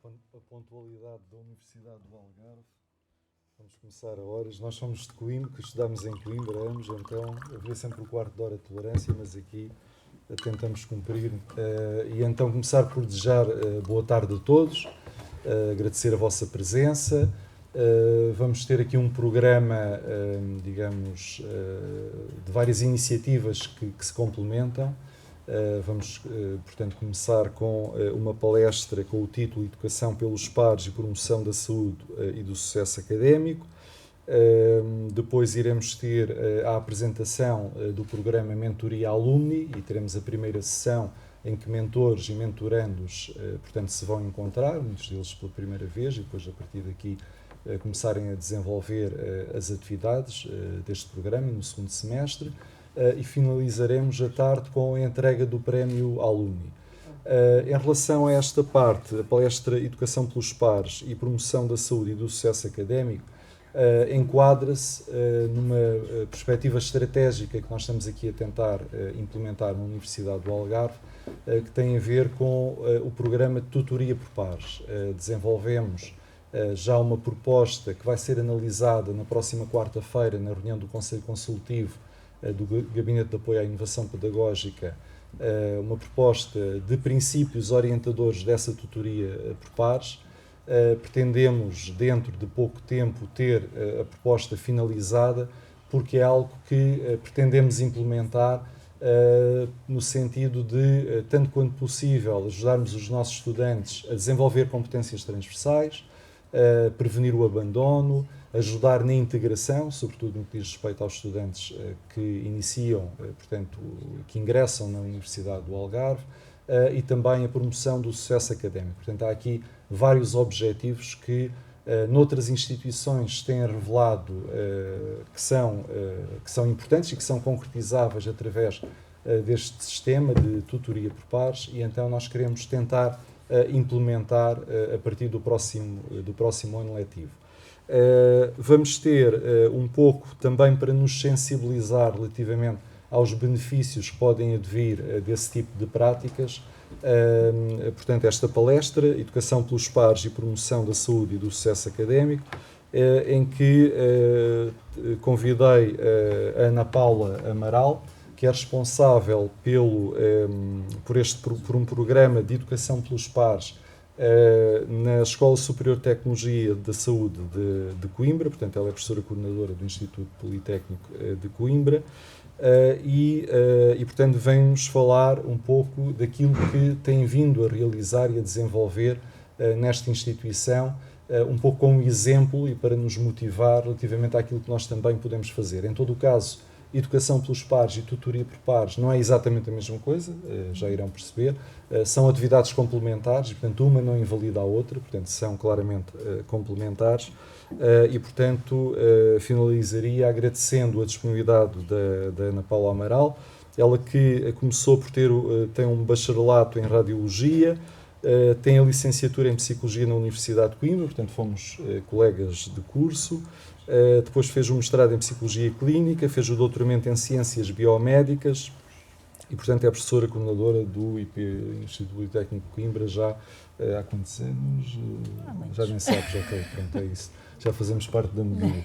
a pontualidade da Universidade do Algarve. Vamos começar a horas. Nós somos de Coimbra, que estudamos em Coimbra ambos, então haveria sempre o quarto de hora de tolerância, mas aqui tentamos cumprir. E então começar por desejar boa tarde a todos, agradecer a vossa presença. Vamos ter aqui um programa, digamos, de várias iniciativas que se complementam. Vamos, portanto, começar com uma palestra com o título Educação pelos Pares e Promoção da Saúde e do Sucesso Académico. Depois iremos ter a apresentação do programa Mentoria Alumni e teremos a primeira sessão em que mentores e mentorandos, portanto, se vão encontrar, muitos deles pela primeira vez, e depois, a partir daqui, começarem a desenvolver as atividades deste programa no segundo semestre. E finalizaremos a tarde com a entrega do prémio Alumni. Em relação a esta parte, a palestra Educação pelos Pares e Promoção da Saúde e do Sucesso Académico enquadra-se numa perspectiva estratégica que nós estamos aqui a tentar implementar na Universidade do Algarve, que tem a ver com o programa de tutoria por pares. Desenvolvemos já uma proposta que vai ser analisada na próxima quarta-feira na reunião do Conselho Consultivo do Gabinete de Apoio à Inovação Pedagógica, uma proposta de princípios orientadores dessa tutoria por pares. Pretendemos, dentro de pouco tempo, ter a proposta finalizada, porque é algo que pretendemos implementar no sentido de, tanto quanto possível, ajudarmos os nossos estudantes a desenvolver competências transversais, prevenir o abandono, ajudar na integração, sobretudo no que diz respeito aos estudantes que iniciam, portanto, que ingressam na Universidade do Algarve, e também a promoção do sucesso académico. Portanto, há aqui vários objetivos que noutras instituições têm revelado que são importantes e que são concretizáveis através deste sistema de tutoria por pares, e então nós queremos tentar implementar a partir do próximo ano letivo. Vamos ter um pouco também para nos sensibilizar relativamente aos benefícios que podem advir desse tipo de práticas. Portanto, esta palestra, Educação pelos Pares e Promoção da Saúde e do Sucesso Académico, em que convidei a Ana Paula Amaral, que é responsável por um programa de Educação pelos Pares na Escola Superior de Tecnologia da Saúde de Coimbra. Portanto, ela é professora coordenadora do Instituto Politécnico de Coimbra, e portanto, vem-nos falar um pouco daquilo que tem vindo a realizar e a desenvolver nesta instituição, um pouco como exemplo e para nos motivar relativamente àquilo que nós também podemos fazer. Em todo o caso, Educação pelos Pares e Tutoria por Pares não é exatamente a mesma coisa, já irão perceber. São atividades complementares, e, portanto, uma não invalida a outra, portanto, são claramente complementares. E, portanto, finalizaria agradecendo a disponibilidade da Ana Paula Amaral, ela que começou por tem um bacharelato em Radiologia, tem a licenciatura em Psicologia na Universidade de Coimbra, portanto, fomos colegas de curso. Depois fez o mestrado em Psicologia Clínica, fez o doutoramento em Ciências Biomédicas e, portanto, é professora coordenadora do Instituto Politécnico de Coimbra já há quantos anos? Já nem sabes, ok, pronto, é isso. Já fazemos parte da medida.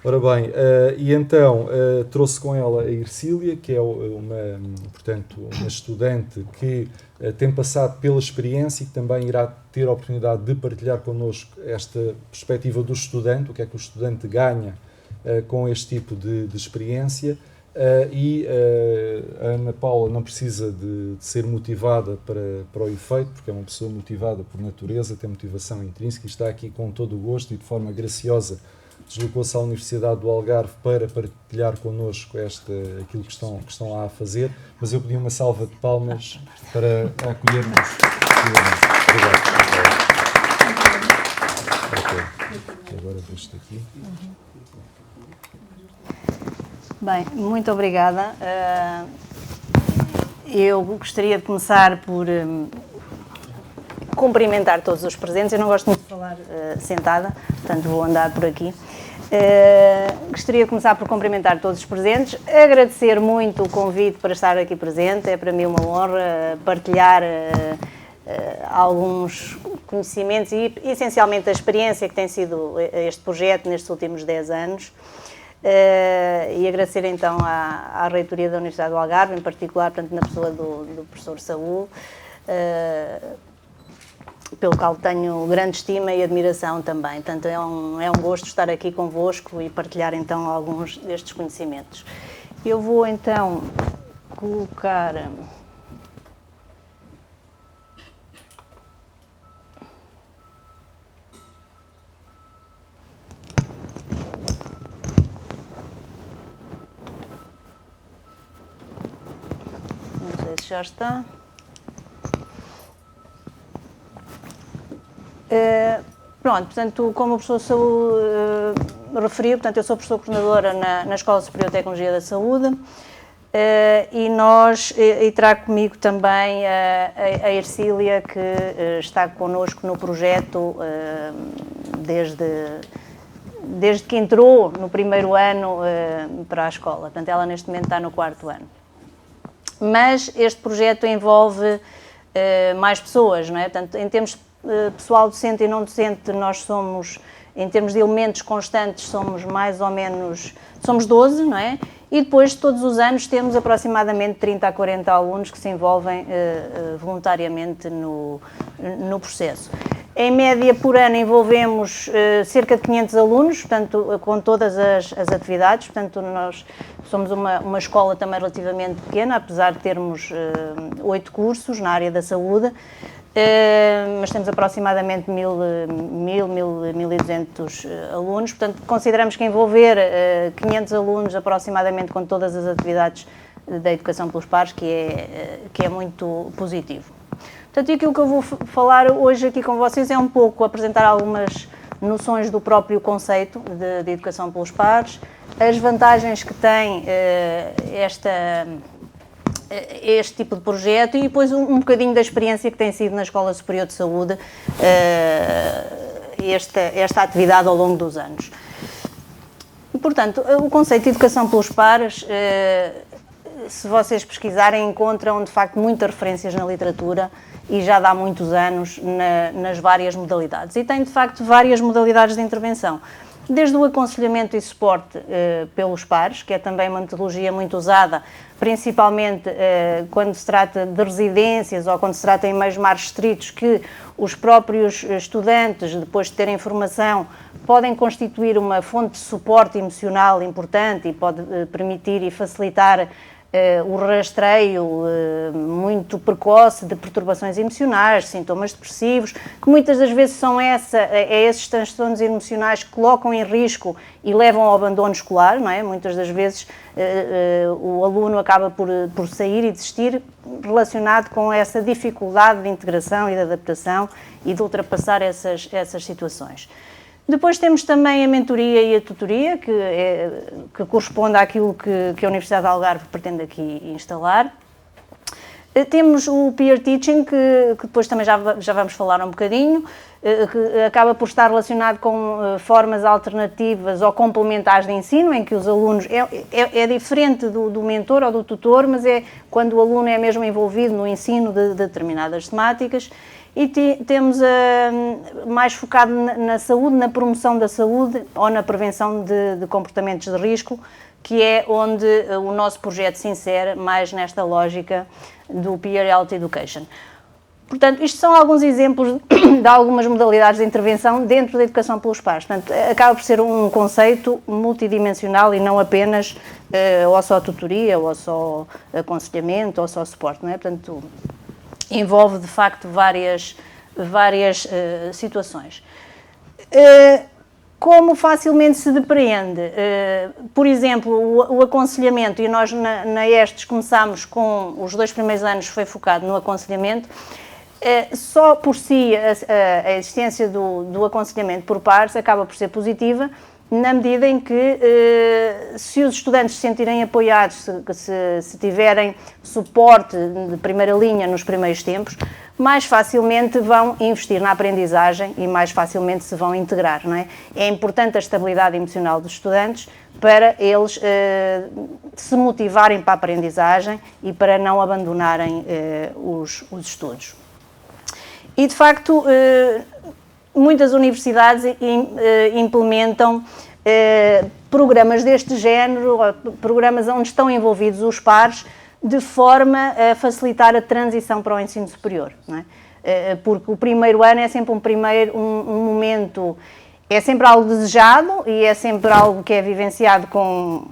Ora bem, e então trouxe com ela a Ercília, que é uma estudante que tem passado pela experiência e que também irá ter a oportunidade de partilhar connosco esta perspectiva do estudante, o que é que o estudante ganha com este tipo de experiência. A Ana Paula não precisa de ser motivada para o efeito, porque é uma pessoa motivada por natureza, tem motivação intrínseca e está aqui com todo o gosto e de forma graciosa deslocou-se à Universidade do Algarve para partilhar connosco aquilo que estão lá a fazer, mas eu pedi uma salva de palmas para acolhermos. Obrigado. Ok, agora deixo-te aqui. Bem, muito obrigada. Eu gostaria de começar por cumprimentar todos os presentes. Eu não gosto muito de falar sentada, portanto vou andar por aqui. Gostaria de começar por cumprimentar todos os presentes, agradecer muito o convite para estar aqui presente. É para mim uma honra partilhar alguns conhecimentos e essencialmente a experiência que tem sido este projeto nestes últimos 10 anos. E agradecer então à Reitoria da Universidade do Algarve, em particular, portanto, na pessoa do professor Saúl, pelo qual tenho grande estima e admiração também. Portanto, é um gosto estar aqui convosco e partilhar então alguns destes conhecimentos. Eu vou então colocar... Não sei se já está. Pronto, portanto, como o professor Saúl referiu, portanto, eu sou professora coordenadora na Escola Superior de Tecnologia da Saúde e trago comigo também a Ercília, que está connosco no projeto desde que entrou no primeiro ano para a escola. Portanto, ela neste momento está no 4º ano. Mas este projeto envolve mais pessoas, não é? Portanto, em termos pessoal docente e não docente, nós somos, em termos de elementos constantes, somos mais ou menos, somos 12, não é? E depois, todos os anos, temos aproximadamente 30 a 40 alunos que se envolvem voluntariamente no processo. Em média, por ano, envolvemos cerca de 500 alunos, portanto, com todas as atividades. Portanto, nós somos uma escola também relativamente pequena, apesar de termos 8 cursos na área da saúde, mas temos aproximadamente 1.200 alunos. Portanto, consideramos que envolver 500 alunos aproximadamente com todas as atividades da educação pelos pares, que é muito positivo. Portanto, aquilo que eu vou falar hoje aqui com vocês é um pouco apresentar algumas noções do próprio conceito de educação pelos pares, as vantagens que tem este tipo de projeto e depois um bocadinho da experiência que tem sido na Escola Superior de Saúde esta atividade ao longo dos anos. E, portanto, o conceito de educação pelos pares, se vocês pesquisarem, encontram de facto muitas referências na literatura e já dá muitos anos nas várias modalidades. E tem de facto várias modalidades de intervenção. Desde o aconselhamento e suporte pelos pares, que é também uma metodologia muito usada, principalmente quando se trata de residências ou quando se trata em meios mais restritos, que os próprios estudantes, depois de terem formação, podem constituir uma fonte de suporte emocional importante e pode permitir e facilitar o rastreio muito precoce de perturbações emocionais, sintomas depressivos, que muitas das vezes são esses transtornos emocionais que colocam em risco e levam ao abandono escolar, não é? Muitas das vezes o aluno acaba por sair e desistir relacionado com essa dificuldade de integração e de adaptação e de ultrapassar essas situações. Depois temos também a mentoria e a tutoria, que corresponde àquilo que a Universidade de Algarve pretende aqui instalar. Temos o peer teaching, que depois também já vamos falar um bocadinho, que acaba por estar relacionado com formas alternativas ou complementares de ensino, em que os alunos... É diferente do mentor ou do tutor, mas é quando o aluno é mesmo envolvido no ensino de determinadas temáticas. E temos mais focado na saúde, na promoção da saúde ou na prevenção de comportamentos de risco, que é onde o nosso projeto se insere mais nesta lógica do Peer Health Education. Portanto, isto são alguns exemplos de algumas modalidades de intervenção dentro da educação pelos pares. Portanto, acaba por ser um conceito multidimensional e não apenas ou só tutoria, ou só aconselhamento, ou só suporte, não é? Portanto, envolve, de facto, várias situações. Como facilmente se depreende, por exemplo, o aconselhamento, e nós na ESTES começámos com, os 2 primeiros anos foi focado no aconselhamento, só por si a existência do aconselhamento por pares acaba por ser positiva, na medida em que, se os estudantes se sentirem apoiados, se tiverem suporte de primeira linha nos primeiros tempos, mais facilmente vão investir na aprendizagem e mais facilmente se vão integrar, não é? É importante a estabilidade emocional dos estudantes para eles se motivarem para a aprendizagem e para não abandonarem os estudos. E, de facto, muitas universidades implementam programas deste género, programas onde estão envolvidos os pares, de forma a facilitar a transição para o ensino superior, não é? Porque o primeiro ano é sempre um momento, é sempre algo desejado e é sempre algo que é vivenciado com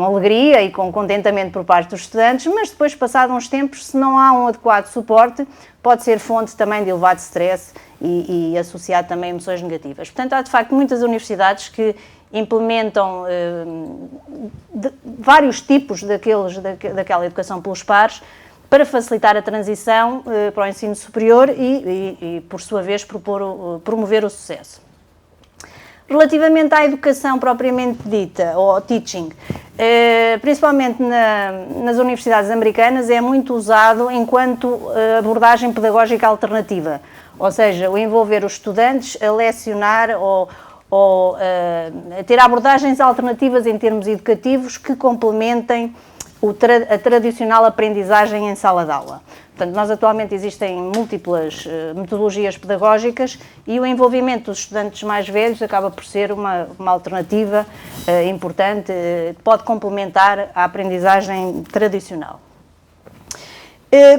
alegria e com contentamento por parte dos estudantes, mas depois, passados uns tempos, se não há um adequado suporte, pode ser fonte também de elevado stress e associado também a emoções negativas. Portanto, há de facto muitas universidades que implementam vários tipos daquela educação pelos pares para facilitar a transição para o ensino superior e por sua vez, promover o sucesso. Relativamente à educação propriamente dita, ou ao teaching, principalmente nas universidades americanas, é muito usado enquanto abordagem pedagógica alternativa, ou seja, o envolver os estudantes a lecionar ou a ter abordagens alternativas em termos educativos que complementem a tradicional aprendizagem em sala de aula. Portanto, nós atualmente existem múltiplas metodologias pedagógicas e o envolvimento dos estudantes mais velhos acaba por ser uma alternativa importante, pode complementar a aprendizagem tradicional.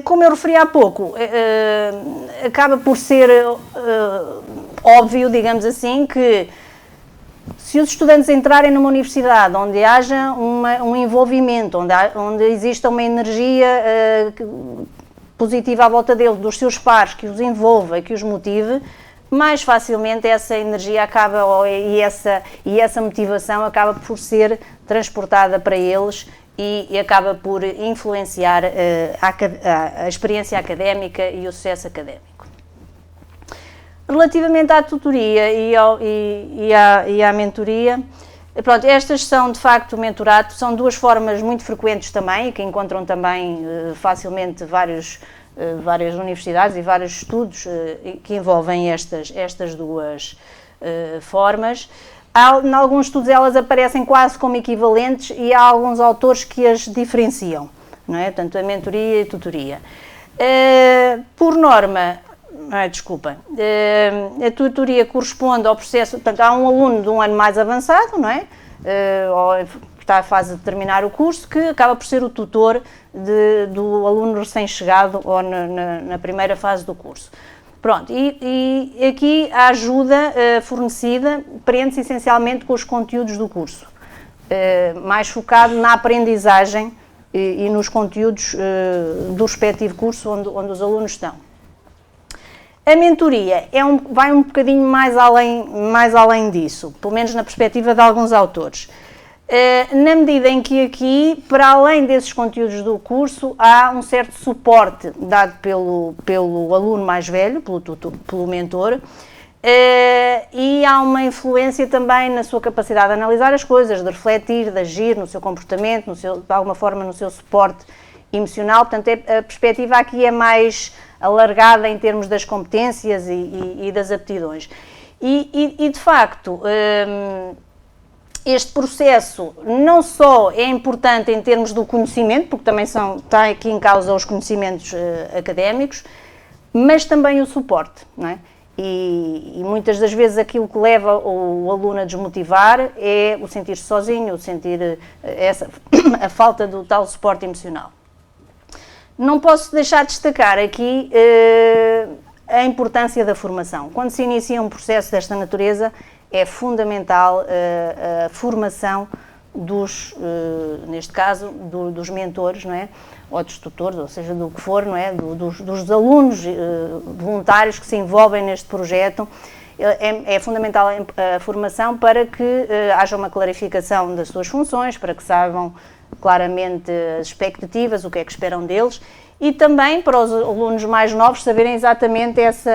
Como eu referi há pouco, acaba por ser óbvio, digamos assim, que se os estudantes entrarem numa universidade onde haja um envolvimento, onde exista uma energia positiva à volta deles, dos seus pares, que os envolva, que os motive, mais facilmente essa energia acaba, e essa motivação acaba por ser transportada para eles e acaba por influenciar a experiência académica e o sucesso académico. Relativamente à tutoria e à mentoria, pronto, estas são de facto o mentorato, são duas formas muito frequentes também, que encontram também facilmente várias universidades e vários estudos que envolvem estas duas formas. Em alguns estudos elas aparecem quase como equivalentes e há alguns autores que as diferenciam, não é? Portanto, a mentoria e a tutoria. Por norma, a tutoria corresponde ao processo, portanto, há um aluno de um ano mais avançado, não é? Ou está à fase de terminar o curso, que acaba por ser o tutor do aluno recém-chegado ou na primeira fase do curso. Pronto, e aqui a ajuda fornecida prende-se essencialmente com os conteúdos do curso, mais focado na aprendizagem e nos conteúdos do respectivo curso onde os alunos estão. A mentoria vai um bocadinho mais além disso, pelo menos na perspectiva de alguns autores. Na medida em que aqui, para além desses conteúdos do curso, há um certo suporte dado pelo aluno mais velho, pelo mentor, e há uma influência também na sua capacidade de analisar as coisas, de refletir, de agir no seu comportamento, de alguma forma no seu suporte emocional. Portanto, a perspectiva aqui é mais alargada em termos das competências e das aptidões. E de facto, este processo não só é importante em termos do conhecimento, porque também está aqui em causa os conhecimentos académicos, mas também o suporte, não é? E muitas das vezes aquilo que leva o aluno a desmotivar é o sentir-se sozinho, o sentir a falta do tal suporte emocional. Não posso deixar de destacar aqui a importância da formação. Quando se inicia um processo desta natureza, é fundamental a formação neste caso, dos mentores, não é? Ou dos tutores, ou seja, do que for, não é? Dos alunos voluntários que se envolvem neste projeto. É fundamental a formação para que haja uma clarificação das suas funções, para que saibam claramente as expectativas, o que é que esperam deles, e também para os alunos mais novos saberem exatamente essa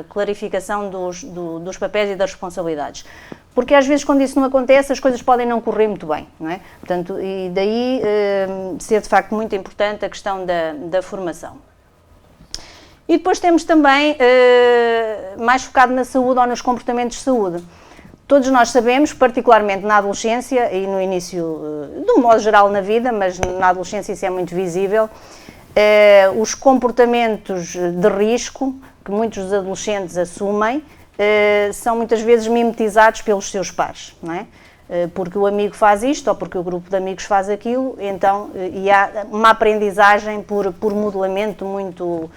clarificação dos papéis e das responsabilidades. Porque às vezes quando isso não acontece as coisas podem não correr muito bem, não é? Portanto, e daí ser de facto muito importante a questão da formação. E depois temos também, mais focado na saúde ou nos comportamentos de saúde. Todos nós sabemos, particularmente na adolescência e no início, de um modo geral na vida, mas na adolescência isso é muito visível, os comportamentos de risco que muitos dos adolescentes assumem são muitas vezes mimetizados pelos seus pares, não é? Porque o amigo faz isto ou porque o grupo de amigos faz aquilo, então, e há uma aprendizagem por modelamento muito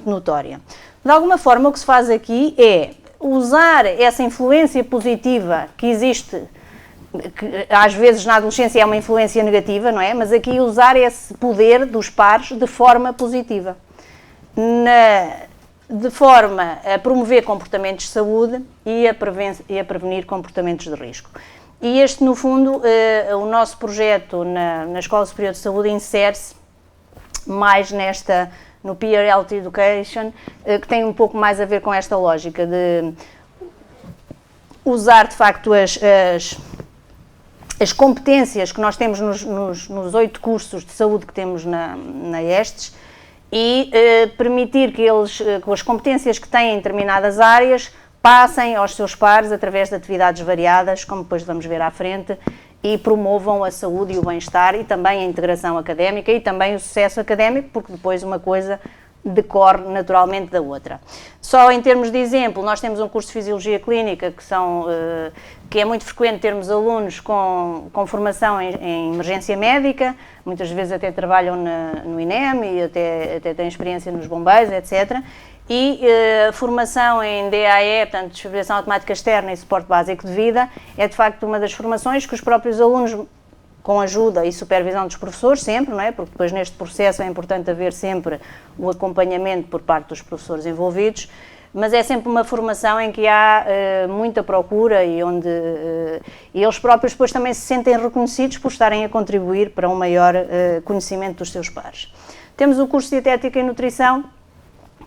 notória. De alguma forma, o que se faz aqui é usar essa influência positiva que existe, que às vezes na adolescência é uma influência negativa, não é? Mas aqui usar esse poder dos pares de forma positiva, de forma a promover comportamentos de saúde e a prevenir comportamentos de risco. E este, no fundo, o nosso projeto na Escola Superior de Saúde insere-se mais no Peer Health Education, que tem um pouco mais a ver com esta lógica de usar, de facto, as competências que nós temos nos 8 cursos de saúde que temos na ESTES e permitir que eles, com as competências que têm em determinadas áreas, passem aos seus pares através de atividades variadas, como depois vamos ver à frente, e promovam a saúde e o bem-estar e também a integração académica e também o sucesso académico, porque depois uma coisa decorre naturalmente da outra. Só em termos de exemplo, nós temos um curso de Fisiologia Clínica que é muito frequente termos alunos com formação em emergência médica, muitas vezes até trabalham no INEM e até têm experiência nos bombeiros, etc., e formação em DAE, portanto, desfibrilação automática externa e suporte básico de vida, é de facto uma das formações que os próprios alunos, com ajuda e supervisão dos professores, sempre, não é? Porque depois neste processo é importante haver sempre o acompanhamento por parte dos professores envolvidos, mas é sempre uma formação em que há muita procura e onde eles próprios depois também se sentem reconhecidos por estarem a contribuir para um maior conhecimento dos seus pares. Temos o curso de Dietética e Nutrição,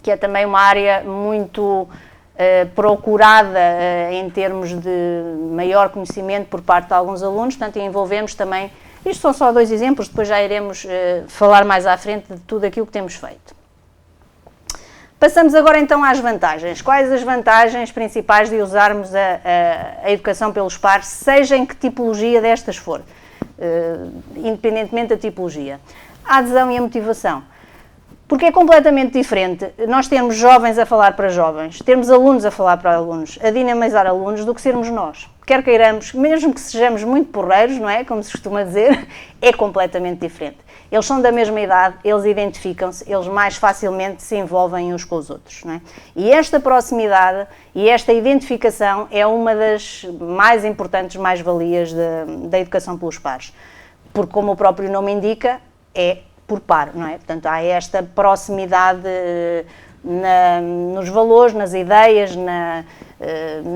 que é também uma área muito procurada em termos de maior conhecimento por parte de alguns alunos, portanto, envolvemos também, isto são só 2 exemplos, depois já iremos falar mais à frente de tudo aquilo que temos feito. Passamos agora então às vantagens. Quais as vantagens principais de usarmos a educação pelos pares, seja em que tipologia destas for, independentemente da tipologia? A adesão e a motivação. Porque é completamente diferente nós termos jovens a falar para jovens, termos alunos a falar para alunos, a dinamizar alunos, do que sermos nós. Quer queiramos, mesmo que sejamos muito porreiros, não é? Como se costuma dizer, é completamente diferente. Eles são da mesma idade, eles identificam-se, eles mais facilmente se envolvem uns com os outros, não é? E esta proximidade e esta identificação é uma das mais importantes mais-valias da educação pelos pares. Porque, como o próprio nome indica, é por par, não é? Portanto, há esta proximidade nos valores, nas ideias,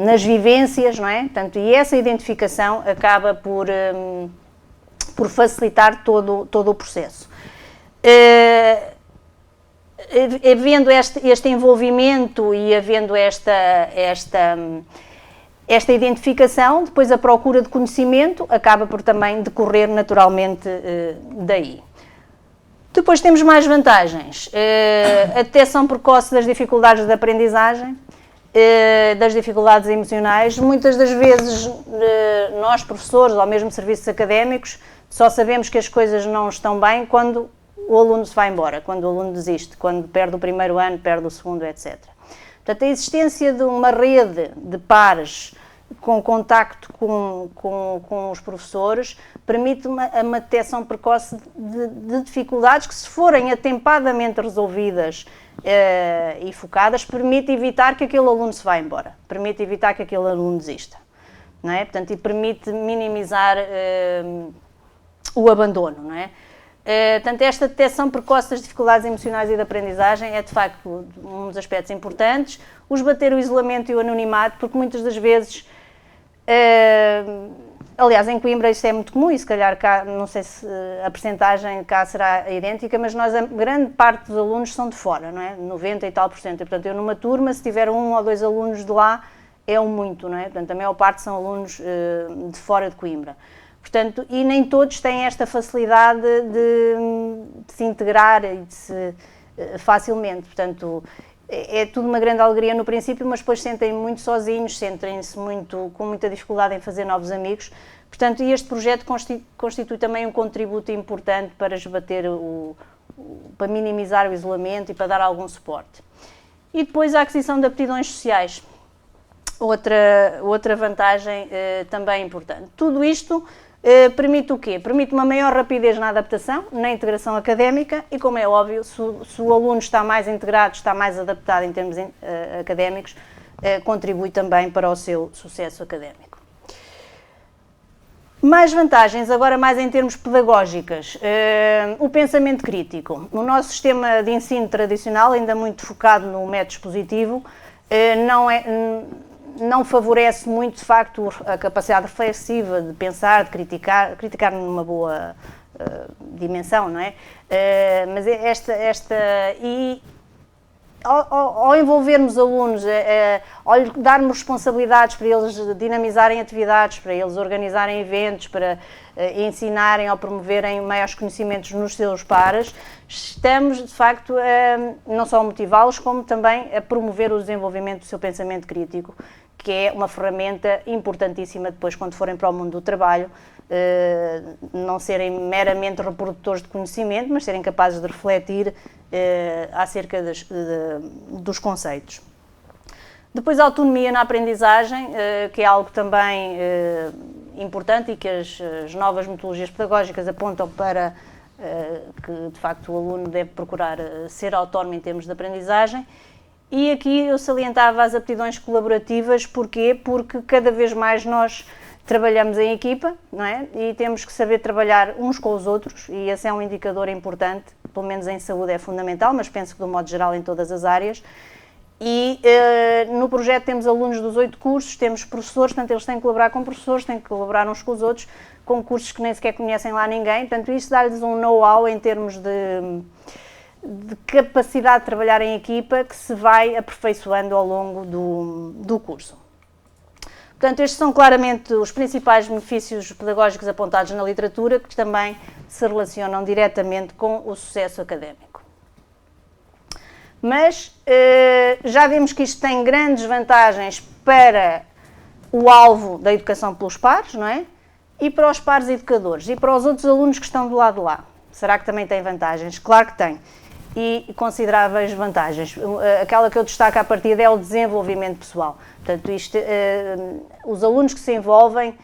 nas vivências, não é? Portanto, e essa identificação acaba por facilitar todo o processo. Havendo este envolvimento e havendo esta identificação, depois a procura de conhecimento acaba por também decorrer naturalmente daí. Depois temos mais vantagens, a detecção precoce das dificuldades de aprendizagem, das dificuldades emocionais. Muitas das vezes nós, professores, ou mesmo serviços académicos, só sabemos que as coisas não estão bem quando o aluno se vai embora, quando o aluno desiste, quando perde o primeiro ano, perde o segundo, etc. Portanto, a existência de uma rede de pares com contacto com os professores permite uma detecção precoce de dificuldades que, se forem atempadamente resolvidas e focadas, permite evitar que aquele aluno se vá embora, permite evitar que aquele aluno desista, não é? Portanto, e permite minimizar o abandono, não é? Portanto, esta detecção precoce das dificuldades emocionais e de aprendizagem é, de facto, um dos aspectos importantes. Os bater o isolamento e o anonimato, porque muitas das vezes, aliás, em Coimbra isto é muito comum e se calhar cá, não sei se a percentagem cá será idêntica, mas a grande parte dos alunos são de fora, não é? 90 e tal %. E, portanto, eu numa turma, se tiver 1 ou 2 alunos de lá, é muito, não é? Portanto, a maior parte são alunos de fora de Coimbra. Portanto, e nem todos têm esta facilidade de se integrar e de se facilmente. Portanto, é tudo uma grande alegria no princípio, mas depois sentem muito sozinhos, sentem-se com muita dificuldade em fazer novos amigos. Portanto, e este projeto constitui também um contributo importante para esbater o para minimizar o isolamento e para dar algum suporte. E depois a aquisição de aptidões sociais, outra vantagem também importante. Tudo isto permite o quê? Permite uma maior rapidez na adaptação, na integração académica e, como é óbvio, se o aluno está mais integrado, está mais adaptado em termos académicos, contribui também para o seu sucesso académico. Mais vantagens, agora mais em termos pedagógicos, o pensamento crítico. O nosso sistema de ensino tradicional, ainda muito focado no método expositivo, não favorece muito, de facto, a capacidade reflexiva de pensar, de criticar numa boa dimensão, não é? Mas ao envolvermos alunos, ao darmos responsabilidades para eles dinamizarem atividades, para eles organizarem eventos, para ensinarem ou promoverem maiores conhecimentos nos seus pares, estamos, de facto, não só a motivá-los, como também a promover o desenvolvimento do seu pensamento crítico, que é uma ferramenta importantíssima depois quando forem para o mundo do trabalho, não serem meramente reprodutores de conhecimento, mas serem capazes de refletir acerca dos conceitos. Depois a autonomia na aprendizagem, que é algo também importante e que as novas metodologias pedagógicas apontam para que, de facto, o aluno deve procurar ser autónomo em termos de aprendizagem. E aqui eu salientava as aptidões colaborativas, porquê? Porque cada vez mais nós trabalhamos em equipa, não é? E temos que saber trabalhar uns com os outros, e esse é um indicador importante, pelo menos em saúde é fundamental, mas penso que, de um modo geral, em todas as áreas. E no projeto temos alunos dos 8 cursos, temos professores, portanto eles têm que colaborar com professores, têm que colaborar uns com os outros, com cursos que nem sequer conhecem lá ninguém, portanto isso dá-lhes um know-how em termos de capacidade de trabalhar em equipa que se vai aperfeiçoando ao longo do curso. Portanto, estes são claramente os principais benefícios pedagógicos apontados na literatura, que também se relacionam diretamente com o sucesso académico. Mas já vimos que isto tem grandes vantagens para o alvo da educação pelos pares, não é? E para os pares educadores e para os outros alunos que estão do lado de lá. Será que também tem vantagens? Claro que tem. E consideráveis vantagens. Aquela que eu destaco à partida é o desenvolvimento pessoal. Portanto, os alunos que se envolvem,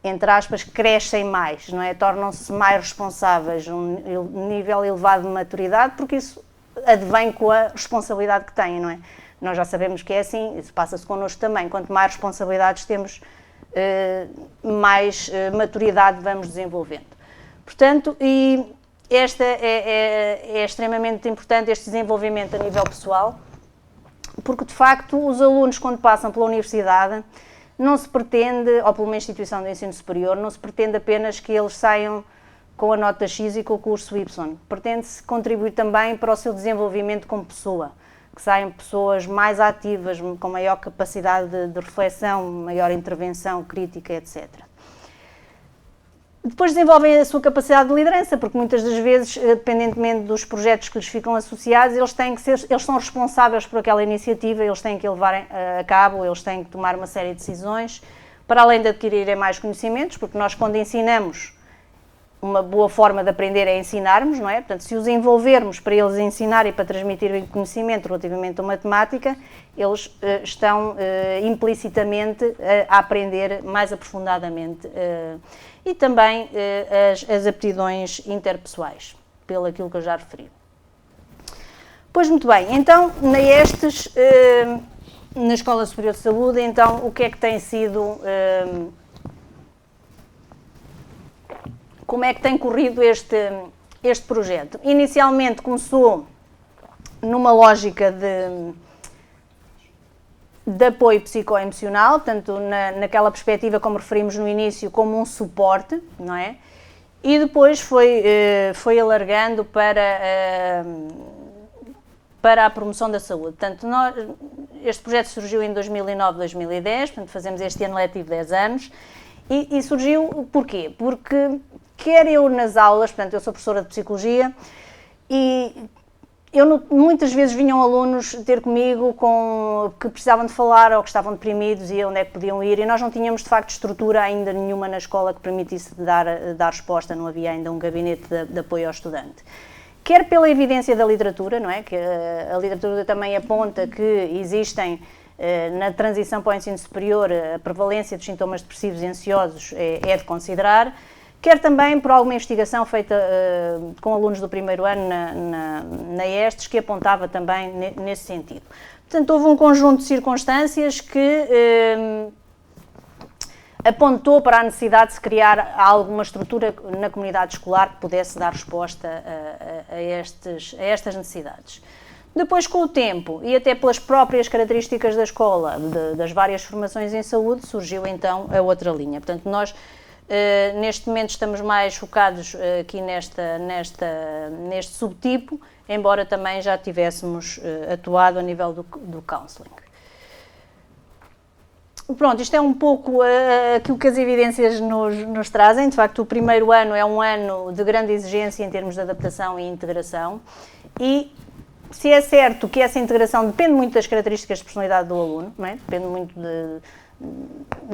entre aspas, crescem mais, não é? Tornam-se mais responsáveis, um nível elevado de maturidade, porque isso advém com a responsabilidade que têm, não é? Nós já sabemos que é assim, isso passa-se connosco também. Quanto mais responsabilidades temos, mais maturidade vamos desenvolvendo. Portanto, esta é extremamente importante, este desenvolvimento a nível pessoal, porque de facto os alunos, quando passam pela universidade, não se pretende, ou por uma instituição de ensino superior, não se pretende apenas que eles saiam com a nota X e com o curso Y. Pretende-se contribuir também para o seu desenvolvimento como pessoa, que saiam pessoas mais ativas, com maior capacidade de reflexão, maior intervenção crítica, etc. Depois desenvolvem a sua capacidade de liderança, porque muitas das vezes, dependentemente dos projetos que lhes ficam associados, eles são responsáveis por aquela iniciativa, eles têm que a levar a cabo, eles têm que tomar uma série de decisões, para além de adquirirem mais conhecimentos, porque nós, quando ensinamos, uma boa forma de aprender é ensinarmos, não é? Portanto, se os envolvermos para eles ensinar e para transmitirem conhecimento relativamente à matemática, eles estão implicitamente a aprender mais aprofundadamente. E também as aptidões interpessoais, pelo aquilo que eu já referi. Pois muito bem, então, na Escola Superior de Saúde, então, o que é que tem sido... como é que tem corrido este projeto? Inicialmente começou numa lógica de apoio psicoemocional, portanto, naquela perspectiva, como referimos no início, como um suporte, não é? E depois foi alargando para a promoção da saúde. Portanto, este projeto surgiu em 2009, 2010, portanto, fazemos este ano letivo 10 anos, e surgiu porquê? Porque quer eu nas aulas, portanto, eu sou professora de Psicologia, e muitas vezes vinham alunos ter comigo que precisavam de falar ou que estavam deprimidos e onde é que podiam ir, e nós não tínhamos, de facto, estrutura ainda nenhuma na escola que permitisse dar resposta, não havia ainda um gabinete de apoio ao estudante. quer pela evidência da literatura, não é? Que a literatura também aponta que existem, na transição para o ensino superior, a prevalência dos sintomas depressivos e ansiosos é de considerar, quer também por alguma investigação feita com alunos do primeiro ano na ESTES, que apontava também nesse sentido. Portanto, houve um conjunto de circunstâncias que apontou para a necessidade de se criar alguma estrutura na comunidade escolar que pudesse dar resposta a estas necessidades. Depois, com o tempo, e até pelas próprias características da escola, das várias formações em saúde, surgiu então a outra linha. Portanto, nós neste momento estamos mais focados aqui neste subtipo, embora também já tivéssemos atuado a nível do counselling. Pronto, isto é um pouco aquilo que as evidências nos trazem. De facto, o primeiro ano é um ano de grande exigência em termos de adaptação e integração, e se é certo que essa integração depende muito das características de personalidade do aluno, não é? Depende muito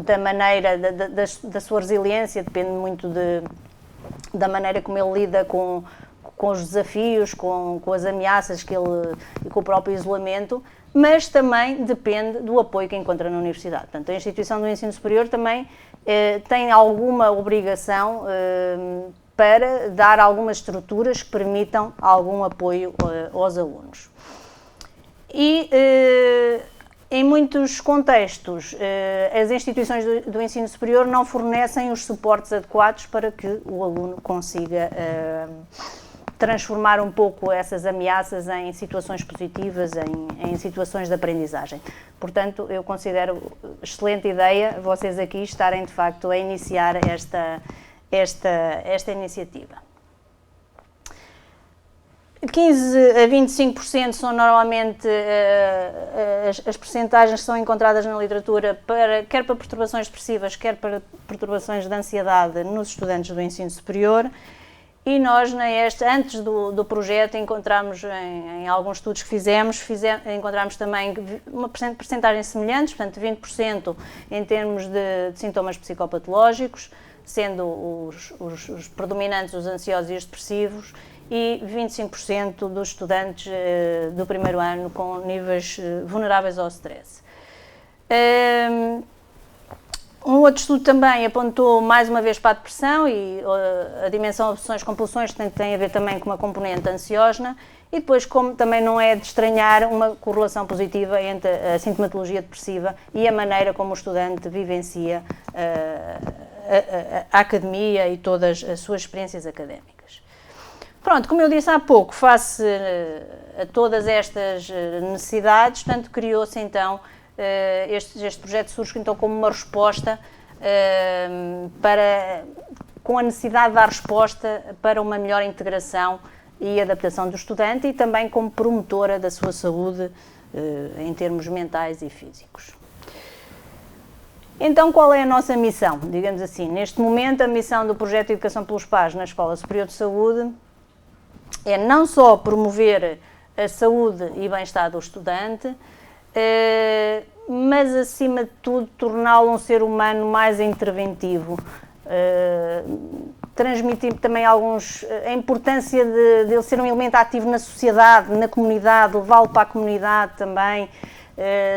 da maneira, da sua resiliência, depende muito da maneira como ele lida com os desafios, com as ameaças e com o próprio isolamento, mas também depende do apoio que encontra na universidade. Portanto, a instituição do ensino superior também tem alguma obrigação para dar algumas estruturas que permitam algum apoio aos alunos. E em muitos contextos, as instituições do ensino superior não fornecem os suportes adequados para que o aluno consiga transformar um pouco essas ameaças em situações positivas, em situações de aprendizagem. Portanto, eu considero excelente ideia vocês aqui estarem, de facto, a iniciar esta iniciativa. 15% a 25% são normalmente as percentagens que são encontradas na literatura, quer para perturbações depressivas, quer para perturbações de ansiedade nos estudantes do ensino superior. E nós, antes do projeto, encontramos, em alguns estudos que encontramos também uma percentagem semelhante, portanto 20% em termos de sintomas psicopatológicos, sendo os predominantes os ansiosos e os depressivos, e 25% dos estudantes do primeiro ano com níveis vulneráveis ao stress. Um outro estudo também apontou mais uma vez para a depressão e a dimensão obsessões-compulsões tem a ver também com uma componente ansiógena, e depois, como também não é de estranhar, uma correlação positiva entre a sintomatologia depressiva e a maneira como o estudante vivencia a academia e todas as suas experiências académicas. Pronto, como eu disse há pouco, face a todas estas necessidades, portanto, criou-se então este projeto surge então como uma resposta com a necessidade de dar resposta para uma melhor integração e adaptação do estudante, e também como promotora da sua saúde em termos mentais e físicos. Então, qual é a nossa missão? Digamos assim, neste momento a missão do projeto de Educação pelos Pares na Escola Superior de Saúde é não só promover a saúde e bem-estar do estudante, mas, acima de tudo, torná-lo um ser humano mais interventivo, transmitir também a importância de ele ser um elemento ativo na sociedade, na comunidade, levá-lo para a comunidade também,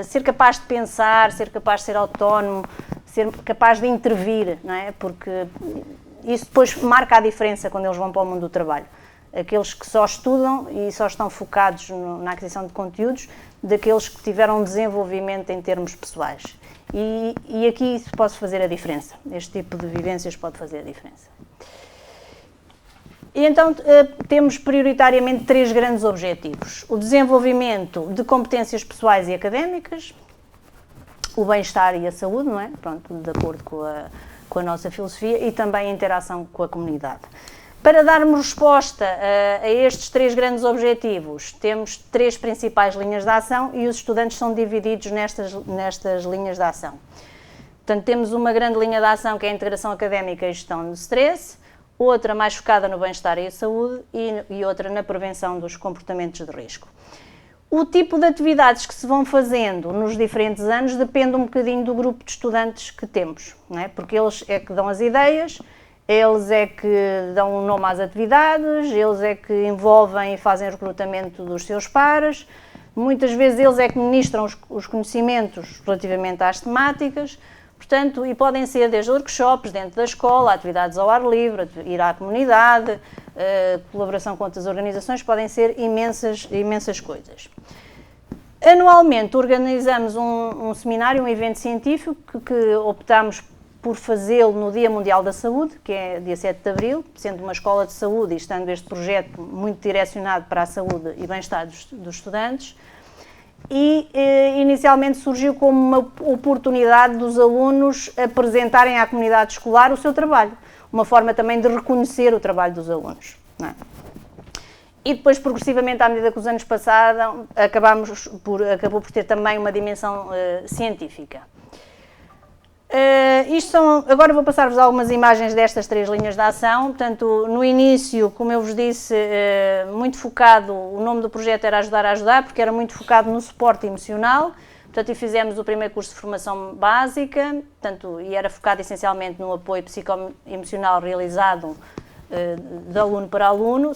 ser capaz de pensar, ser capaz de ser autónomo, ser capaz de intervir, não é? Porque isso depois marca a diferença quando eles vão para o mundo do trabalho. Aqueles que só estudam e só estão focados na aquisição de conteúdos, daqueles que tiveram desenvolvimento em termos pessoais. E aqui isso pode fazer a diferença. Este tipo de vivências pode fazer a diferença. E então temos prioritariamente 3 grandes objetivos: o desenvolvimento de competências pessoais e académicas, o bem-estar e a saúde, não é? Pronto, de acordo com a nossa filosofia, e também a interação com a comunidade. Para darmos resposta a estes 3 grandes objetivos, temos 3 principais linhas de ação, e os estudantes são divididos nestas linhas de ação. Portanto, temos uma grande linha de ação que é a integração académica e gestão do stress, outra mais focada no bem-estar e a saúde, e outra na prevenção dos comportamentos de risco. O tipo de atividades que se vão fazendo nos diferentes anos depende um bocadinho do grupo de estudantes que temos, não é? Porque eles é que dão as ideias, eles é que dão um nome às atividades, eles é que envolvem e fazem o recrutamento dos seus pares, muitas vezes eles é que ministram os conhecimentos relativamente às temáticas, portanto, e podem ser desde workshops dentro da escola, atividades ao ar livre, ir à comunidade, colaboração com outras organizações, podem ser imensas coisas. Anualmente organizamos um seminário, um evento científico que optámos por fazê-lo no Dia Mundial da Saúde, que é dia 7 de Abril, sendo uma escola de saúde e estando este projeto muito direcionado para a saúde e bem-estar dos estudantes. E inicialmente surgiu como uma oportunidade dos alunos apresentarem à comunidade escolar o seu trabalho, uma forma também de reconhecer o trabalho dos alunos. Não é? E depois, progressivamente, à medida que os anos passaram, acabou por ter também uma dimensão científica. Agora vou passar-vos algumas imagens destas 3 linhas de ação. Portanto, no início, como eu vos disse, muito focado, o nome do projeto era Ajudar a Ajudar, porque era muito focado no suporte emocional. Portanto, e fizemos o primeiro curso de formação básica, portanto, e era focado essencialmente no apoio psicoemocional realizado de aluno para aluno,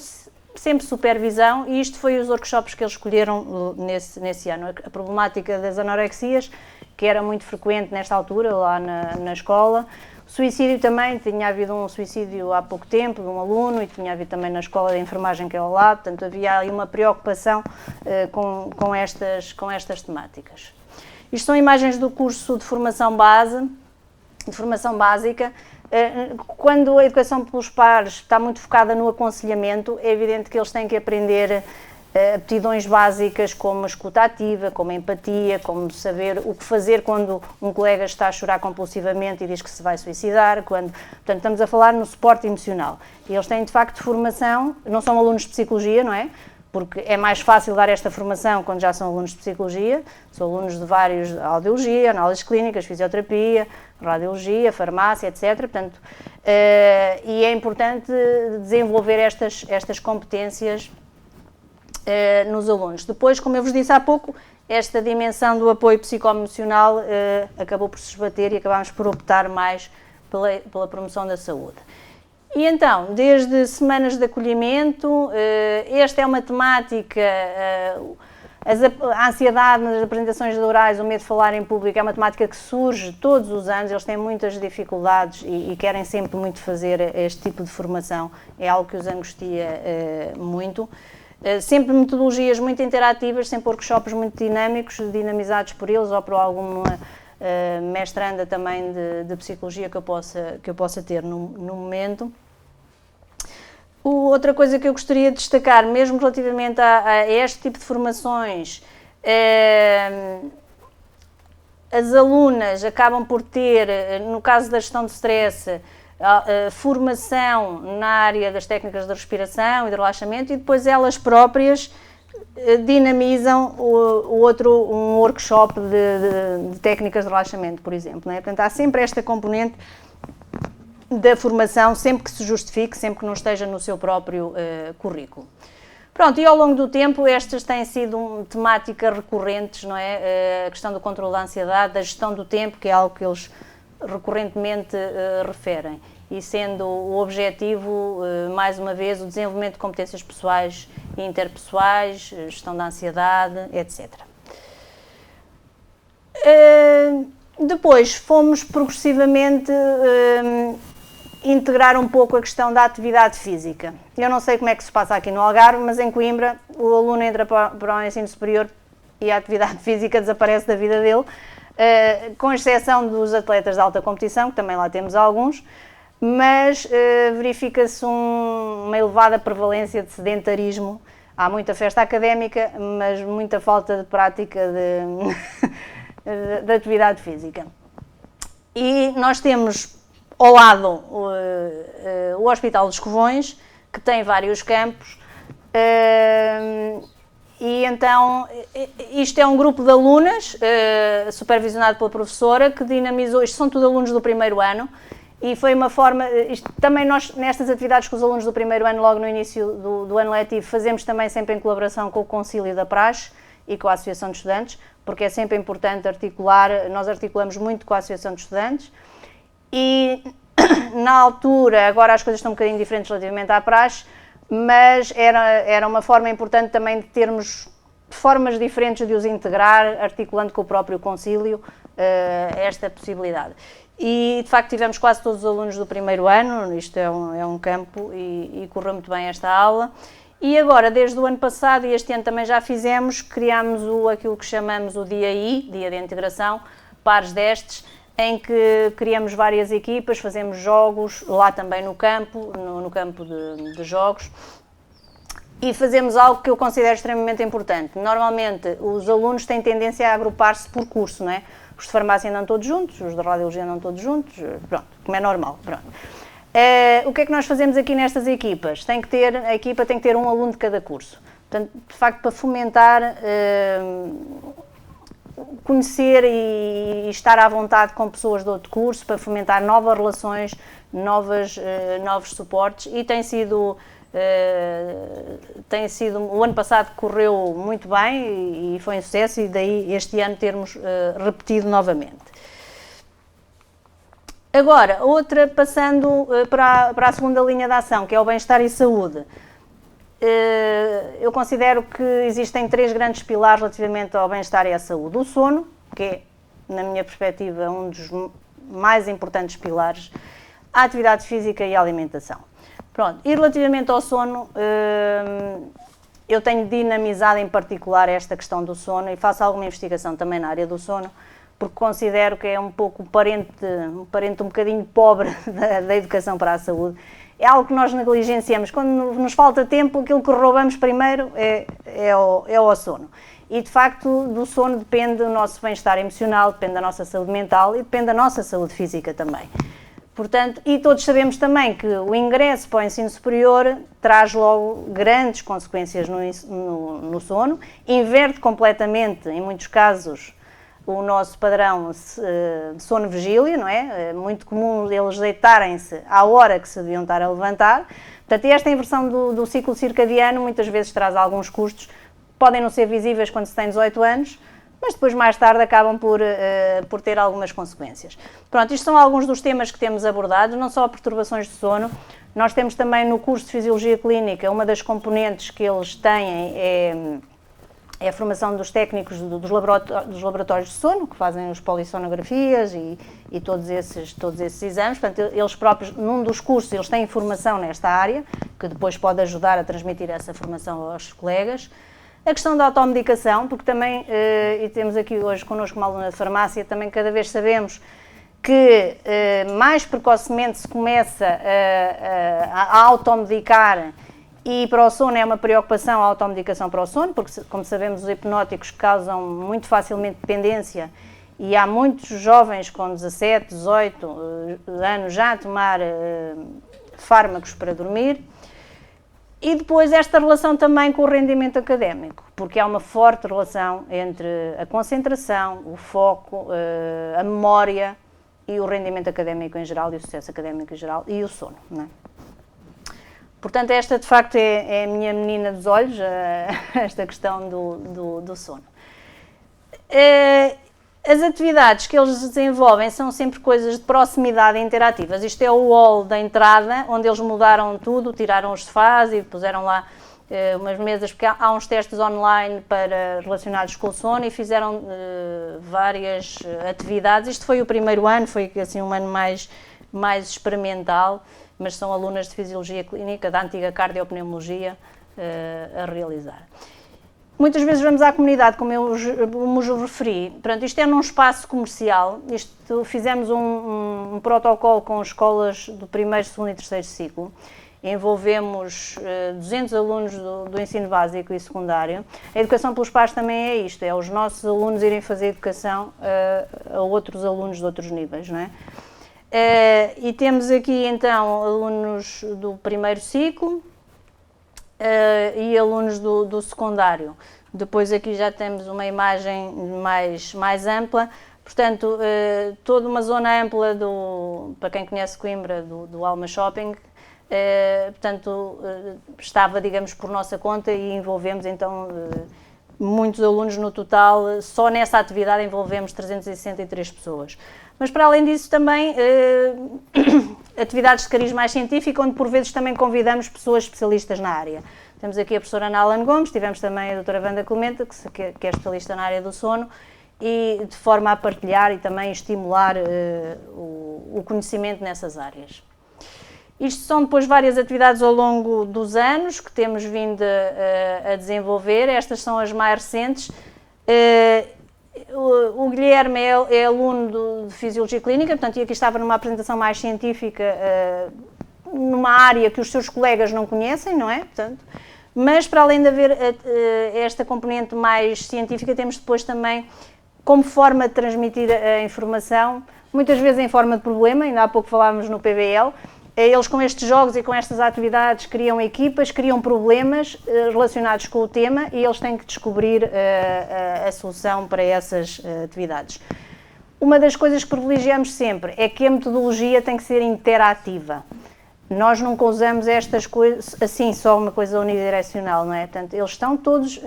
sempre supervisão, e isto foi os workshops que eles escolheram nesse ano. A problemática das anorexias, que era muito frequente nesta altura, lá na escola. O suicídio também, tinha havido um suicídio há pouco tempo de um aluno, e tinha havido também na escola de enfermagem que é ao lado, portanto havia aí uma preocupação com estas temáticas. Isto são imagens do curso de formação básica. Quando a educação pelos pares está muito focada no aconselhamento, é evidente que eles têm que aprender aptidões básicas como a escuta ativa, como a empatia, como saber o que fazer quando um colega está a chorar compulsivamente e diz que se vai suicidar. Portanto, estamos a falar no suporte emocional. E eles têm, de facto, formação, não são alunos de psicologia, não é? Porque é mais fácil dar esta formação quando já são alunos de psicologia, são alunos de vários, audiologia, análises clínicas, fisioterapia, radiologia, farmácia, etc. Portanto, e é importante desenvolver estas competências nos alunos. Depois, como eu vos disse há pouco, esta dimensão do apoio psicoemocional acabou por se esbater e acabámos por optar mais pela promoção da saúde. E então, desde semanas de acolhimento, esta é uma temática, a ansiedade nas apresentações orais, o medo de falar em público, é uma temática que surge todos os anos, eles têm muitas dificuldades e querem sempre muito fazer este tipo de formação, é algo que os angustia muito. Sempre metodologias muito interativas, sempre workshops muito dinâmicos, dinamizados por eles ou por alguma mestranda também de psicologia que eu possa ter no momento. Outra coisa que eu gostaria de destacar, mesmo relativamente a este tipo de formações, as alunas acabam por ter, no caso da gestão de stress, formação na área das técnicas de respiração e de relaxamento, e depois elas próprias dinamizam um workshop de técnicas de relaxamento, por exemplo. Não é? Portanto, há sempre esta componente da formação, sempre que se justifique, sempre que não esteja no seu próprio currículo. Pronto, e ao longo do tempo estas têm sido temáticas recorrentes, não é? A questão do controle da ansiedade, da gestão do tempo, que é algo que eles recorrentemente referem, e sendo o objetivo, mais uma vez, o desenvolvimento de competências pessoais e interpessoais, gestão da ansiedade, etc. Depois fomos progressivamente integrar um pouco a questão da atividade física. Eu não sei como é que se passa aqui no Algarve, mas em Coimbra o aluno entra para o ensino superior e a atividade física desaparece da vida dele, com exceção dos atletas de alta competição, que também lá temos alguns, mas verifica-se uma elevada prevalência de sedentarismo. Há muita festa académica, mas muita falta de prática de atividade física. E nós temos ao lado o Hospital dos Covões, que tem vários campos, e então isto é um grupo de alunas, supervisionado pela professora, que dinamizou, isto são tudo alunos do primeiro ano, e foi uma forma, também nós nestas atividades com os alunos do primeiro ano, logo no início do ano letivo, fazemos também sempre em colaboração com o Concílio da Praxe e com a Associação de Estudantes, porque é sempre importante articular, nós articulamos muito com a Associação de Estudantes, e na altura, agora as coisas estão um bocadinho diferentes relativamente à praxe, mas era uma forma importante também de termos formas diferentes de os integrar, articulando com o próprio concílio esta possibilidade. E, de facto, tivemos quase todos os alunos do primeiro ano, isto é um campo, e correu muito bem esta aula. E agora, desde o ano passado, e este ano também já fizemos, criámos aquilo que chamamos o Dia I, Dia de Integração, pares destes, em que criamos várias equipas, fazemos jogos, lá também no campo, no campo de jogos, e fazemos algo que eu considero extremamente importante. Normalmente, os alunos têm tendência a agrupar-se por curso, não é? Os de farmácia andam todos juntos, os de radiologia andam todos juntos, pronto, como é normal, pronto. O que é que nós fazemos aqui nestas equipas? A equipa tem que ter um aluno de cada curso. Portanto, de facto, para fomentar, conhecer e estar à vontade com pessoas de outro curso, para fomentar novas relações, novos suportes, e tem sido, o ano passado correu muito bem e foi um sucesso, e daí este ano termos repetido novamente. Agora, passando para a segunda linha de ação, que é o bem-estar e saúde. Eu considero que existem 3 grandes pilares relativamente ao bem-estar e à saúde. O sono, que é, na minha perspectiva, um dos mais importantes pilares, a atividade física e a alimentação. Pronto, e relativamente ao sono, eu tenho dinamizado em particular esta questão do sono e faço alguma investigação também na área do sono, porque considero que é um pouco um parente um bocadinho pobre da educação para a saúde. É algo que nós negligenciamos. Quando nos falta tempo, aquilo que roubamos primeiro é o sono. E, de facto, do sono depende o nosso bem-estar emocional, depende da nossa saúde mental e depende da nossa saúde física também. Portanto, e todos sabemos também que o ingresso para o ensino superior traz logo grandes consequências no sono, inverte completamente, em muitos casos, o nosso padrão de sono-vigília, não é? É muito comum eles deitarem-se à hora que se deviam estar a levantar. Portanto, esta inversão do ciclo circadiano muitas vezes traz alguns custos, podem não ser visíveis quando se tem 18 anos, mas depois mais tarde acabam por ter algumas consequências. Pronto, isto são alguns dos temas que temos abordado, não só perturbações de sono. Nós temos também no curso de Fisiologia Clínica, uma das componentes que eles têm é a formação dos técnicos dos laboratórios de sono, que fazem as polissonografias e todos esses exames. Portanto, eles próprios, num dos cursos, eles têm formação nesta área, que depois pode ajudar a transmitir essa formação aos colegas. A questão da automedicação, porque também, e temos aqui hoje connosco uma aluna de farmácia, também cada vez sabemos que mais precocemente se começa a automedicar, e para o sono é uma preocupação a automedicação para o sono, porque, como sabemos, os hipnóticos causam muito facilmente dependência, e há muitos jovens com 17, 18 anos já a tomar fármacos para dormir. E depois esta relação também com o rendimento académico, porque há uma forte relação entre a concentração, o foco, a memória e o rendimento académico em geral, e o sucesso académico em geral, e o sono, não é? Portanto, esta de facto é a minha menina dos olhos, esta questão do sono. As atividades que eles desenvolvem são sempre coisas de proximidade e interativas. Isto é o hall da entrada, onde eles mudaram tudo, tiraram os sofás e puseram lá umas mesas, porque há uns testes online relacionados com o sono, e fizeram várias atividades. Isto foi o primeiro ano, foi assim um ano mais experimental, mas são alunas de Fisiologia Clínica, da antiga Cardiopneumologia, a realizar. Muitas vezes vamos à comunidade, como eu já referi. Pronto, isto é num espaço comercial. Fizemos um protocolo com escolas do primeiro, segundo e terceiro ciclo. Envolvemos 200 alunos do ensino básico e secundário. A educação pelos pares também é isto, é os nossos alunos irem fazer educação a outros alunos de outros níveis, não é? E temos aqui então alunos do primeiro ciclo e alunos do secundário. Depois aqui já temos uma imagem mais ampla, portanto toda uma zona ampla para quem conhece Coimbra, do Alma Shopping, portanto estava, digamos, por nossa conta, e envolvemos então muitos alunos no total. Só nessa atividade envolvemos 363 pessoas. Mas para além disso também atividades de cariz mais científico, onde por vezes também convidamos pessoas especialistas na área. Temos aqui a professora Ana Alan Gomes, tivemos também a doutora Wanda Clemente, que é especialista na área do sono, e de forma a partilhar e também estimular o conhecimento nessas áreas. Isto são depois várias atividades ao longo dos anos que temos vindo a desenvolver. Estas são as mais recentes. O Guilherme é aluno de Fisiologia Clínica, portanto, e aqui estava numa apresentação mais científica, numa área que os seus colegas não conhecem, não é? Portanto, mas para além de haver esta componente mais científica, temos depois também, como forma de transmitir a informação, muitas vezes em forma de problema, ainda há pouco falávamos no PBL, eles com estes jogos e com estas atividades criam equipas, criam problemas relacionados com o tema e eles têm que descobrir a solução para essas atividades. Uma das coisas que privilegiamos sempre é que a metodologia tem que ser interativa. Nós nunca usamos estas coisas assim, só uma coisa unidirecional, não é? Portanto, eles estão todos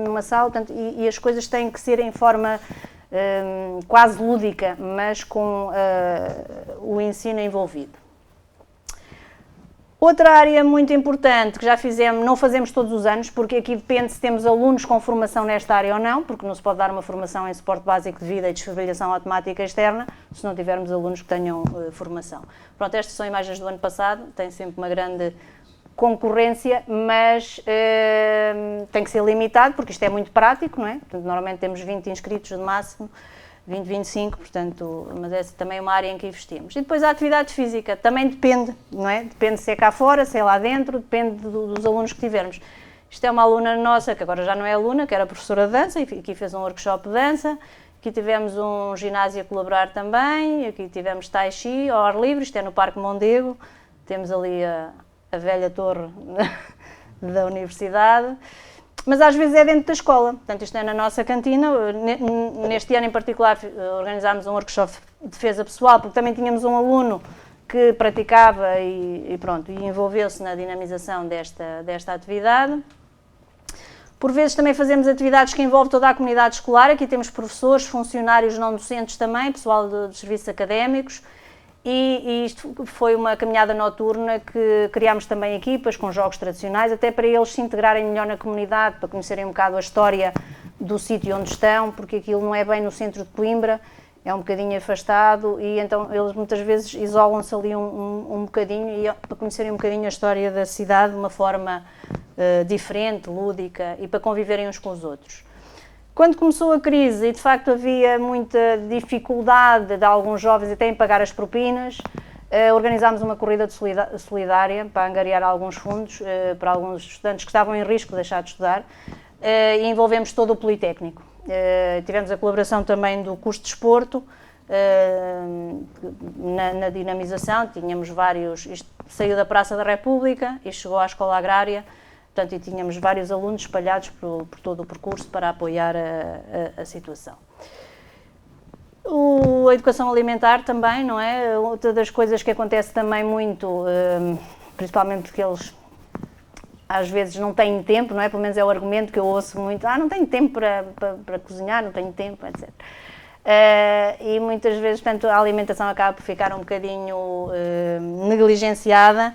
numa sala, portanto, e as coisas têm que ser em forma quase lúdica, mas com o ensino envolvido. Outra área muito importante que já fizemos, não fazemos todos os anos, porque aqui depende se temos alunos com formação nesta área ou não, porque não se pode dar uma formação em suporte básico de vida e desfibrilação automática externa, se não tivermos alunos que tenham formação. Pronto, estas são imagens do ano passado, tem sempre uma grande concorrência, mas tem que ser limitado, porque isto é muito prático, não é? Portanto, normalmente temos 20 inscritos no máximo, 20, 25, portanto, mas essa também é uma área em que investimos. E depois a atividade física, também depende, não é? Depende se é cá fora, se é lá dentro, depende dos alunos que tivermos. Isto é uma aluna nossa, que agora já não é aluna, que era professora de dança, e aqui fez um workshop de dança. Aqui tivemos um ginásio a colaborar também, aqui tivemos tai chi ao ar livre, isto é no Parque Mondego. Temos ali a velha torre da universidade. Mas às vezes é dentro da escola, portanto isto é na nossa cantina. Neste ano em particular organizámos um workshop de defesa pessoal, porque também tínhamos um aluno que praticava e pronto, e envolveu-se na dinamização desta atividade. Por vezes também fazemos atividades que envolvem toda a comunidade escolar, aqui temos professores, funcionários não docentes também, pessoal dos serviços académicos. E isto foi uma caminhada noturna que criámos também equipas com jogos tradicionais, até para eles se integrarem melhor na comunidade, para conhecerem um bocado a história do sítio onde estão, porque aquilo não é bem no centro de Coimbra, é um bocadinho afastado, e então eles muitas vezes isolam-se ali um bocadinho, e para conhecerem um bocadinho a história da cidade de uma forma diferente, lúdica, e para conviverem uns com os outros. Quando começou a crise e de facto havia muita dificuldade de alguns jovens até em pagar as propinas, organizámos uma corrida solidária para angariar alguns fundos para alguns estudantes que estavam em risco de deixar de estudar, e envolvemos todo o Politécnico. Tivemos a colaboração também do curso de desporto na dinamização, tínhamos vários, isto saiu da Praça da República e chegou à Escola Agrária. Portanto, e tínhamos vários alunos espalhados por todo o percurso para apoiar a situação. A educação alimentar também, não é? Outra das coisas que acontece também muito, principalmente porque eles às vezes não têm tempo, não é? Pelo menos é o argumento que eu ouço muito, não tenho tempo para cozinhar, não tenho tempo, etc. E muitas vezes, portanto, a alimentação acaba por ficar um bocadinho negligenciada,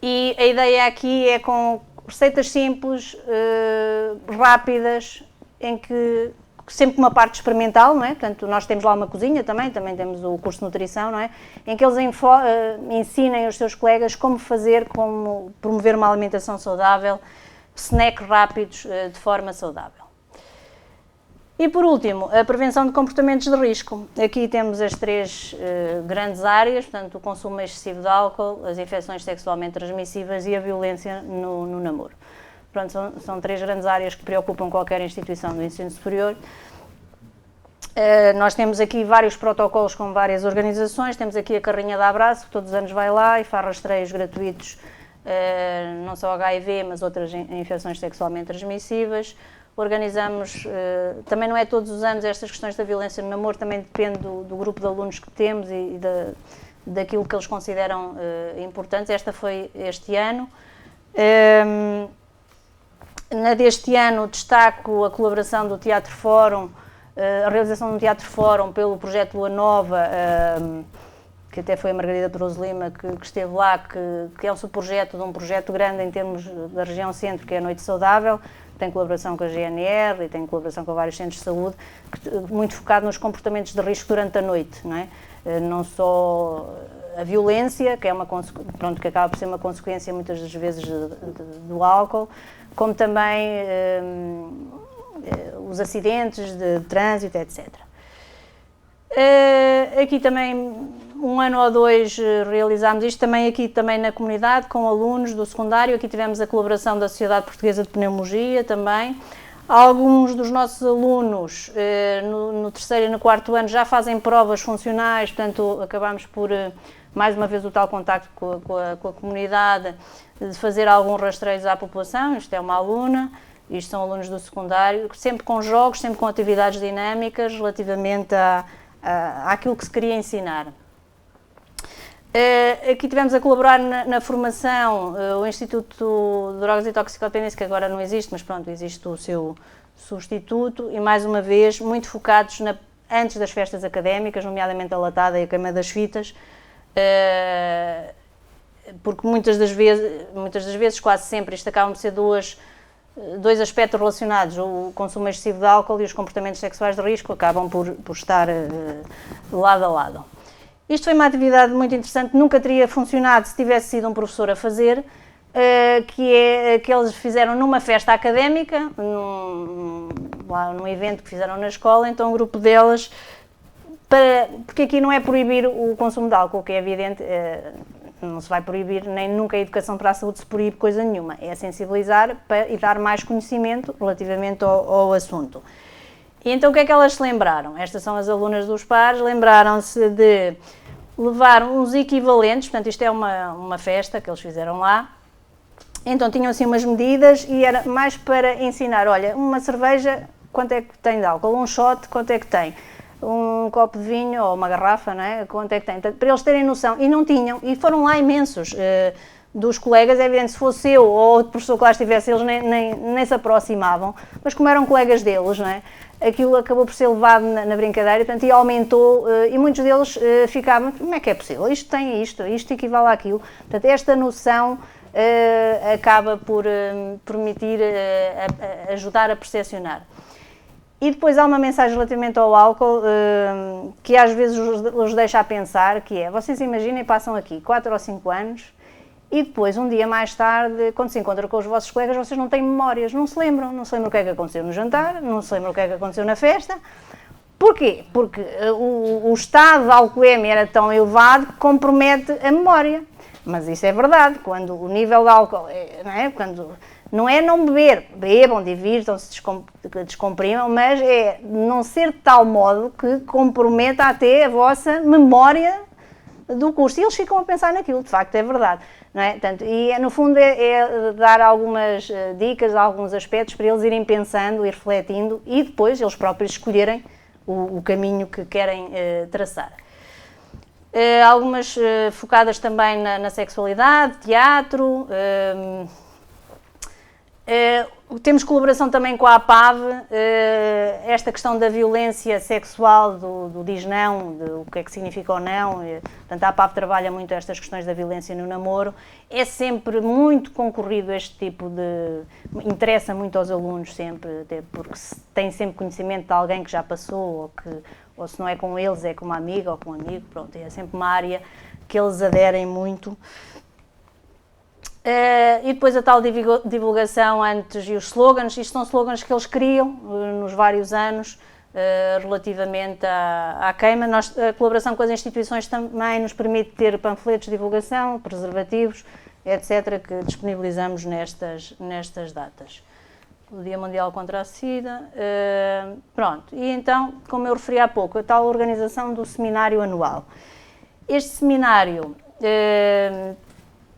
e a ideia aqui é com receitas simples, rápidas, em que sempre com uma parte experimental, não é? Portanto, nós temos lá uma cozinha também temos o curso de nutrição, não é? Em que eles ensinem aos seus colegas como fazer, como promover uma alimentação saudável, snacks rápidos de forma saudável. E por último, a prevenção de comportamentos de risco. Aqui temos as três grandes áreas, portanto, o consumo excessivo de álcool, as infecções sexualmente transmissíveis e a violência no namoro. Pronto, são três grandes áreas que preocupam qualquer instituição do ensino superior. Nós temos aqui vários protocolos com várias organizações, temos aqui a Carrinha de Abraço, que todos os anos vai lá e faz rastreios gratuitos, não só HIV, mas outras infecções sexualmente transmissíveis. Organizamos, também não é todos os anos, estas questões da violência no namoro, também depende do grupo de alunos que temos e daquilo que eles consideram importantes. Esta foi este ano. Na deste ano destaco a colaboração do Teatro Fórum, a realização do Teatro Fórum pelo projeto Lua Nova, que até foi a Margarida Peroso Lima que esteve lá, que é um subprojeto de um projeto grande em termos da região centro, que é a Noite Saudável, tem colaboração com a GNR e tem colaboração com vários centros de saúde, muito focado nos comportamentos de risco durante a noite, não é? Não só a violência, que é pronto, que acaba por ser uma consequência muitas das vezes do álcool, como também os acidentes de trânsito, etc. Aqui também, 1 ano ou 2, realizámos isto aqui também na comunidade, com alunos do secundário. Aqui tivemos a colaboração da Sociedade Portuguesa de Pneumologia também. Alguns dos nossos alunos no 3º e no 4º ano já fazem provas funcionais, portanto acabámos por, mais uma vez, o tal contacto com a comunidade, de fazer algum rastreio à população. Isto é uma aluna, isto são alunos do secundário, sempre com jogos, sempre com atividades dinâmicas relativamente àquilo que se queria ensinar. Aqui tivemos a colaborar na formação o Instituto de Drogas e Toxicodependência, que agora não existe, mas pronto, existe o seu substituto, e mais uma vez muito focados antes das festas académicas, nomeadamente a latada e a queima das fitas, porque muitas das vezes, quase sempre, isto acabam de ser dois aspectos relacionados, o consumo excessivo de álcool e os comportamentos sexuais de risco acabam por estar lado a lado. Isto foi uma atividade muito interessante, nunca teria funcionado se tivesse sido um professor a fazer, que eles fizeram numa festa académica, lá num evento que fizeram na escola. Então um grupo delas, porque aqui não é proibir o consumo de álcool, que é evidente, não se vai proibir, nem nunca a educação para a saúde se proíbe coisa nenhuma, é sensibilizar e dar mais conhecimento relativamente ao assunto. E então o que é que elas se lembraram? Estas são as alunas dos pares, lembraram-se de levar uns equivalentes, portanto isto é uma festa que eles fizeram lá, então tinham assim umas medidas e era mais para ensinar, olha, uma cerveja, quanto é que tem de álcool? Um shot, quanto é que tem? Um copo de vinho ou uma garrafa, não é? Quanto é que tem? Para eles terem noção, e não tinham, e foram lá imensos dos colegas. É evidente, se fosse eu ou outro professor que lá estivesse, eles nem se aproximavam, mas como eram colegas deles, não é? Aquilo acabou por ser levado na brincadeira, portanto, e aumentou, e muitos deles ficavam, como é que é possível? Isto tem isto equivale àquilo. Portanto, esta noção acaba por permitir ajudar a percepcionar. E depois há uma mensagem relativamente ao álcool que às vezes os deixa a pensar, que é, vocês imaginem, passam aqui 4 ou 5 anos e depois, um dia mais tarde, quando se encontram com os vossos colegas, vocês não têm memórias, não se lembram o que é que aconteceu no jantar, não se lembram o que é que aconteceu na festa. Porquê? Porque o estado de alcoolemia era tão elevado que compromete a memória. Mas isso é verdade, quando o nível de álcool, não é não beber, bebam, divirtam-se, descomprimam, mas é não ser de tal modo que comprometa até a vossa memória do curso. E eles ficam a pensar naquilo, de facto, é verdade. Não é? Portanto, e no fundo é dar algumas dicas, alguns aspectos para eles irem pensando e refletindo e depois eles próprios escolherem o caminho que querem traçar. Algumas focadas também na sexualidade, teatro. Temos colaboração também com a APAV, esta questão da violência sexual, do diz não, o que é que significa ou não. Portanto, a APAV trabalha muito estas questões da violência no namoro. É sempre muito concorrido este tipo interessa muito aos alunos sempre, até porque têm sempre conhecimento de alguém que já passou, ou se não é com eles, é com uma amiga ou com um amigo, pronto, é sempre uma área que eles aderem muito. E depois a tal divulgação antes e os slogans, isto são slogans que eles criam nos vários anos relativamente à queima. A colaboração com as instituições também nos permite ter panfletos de divulgação, preservativos, etc., que disponibilizamos nestas datas. O Dia Mundial contra a SIDA, pronto. E então, como eu referi há pouco, a tal organização do seminário anual. Este seminário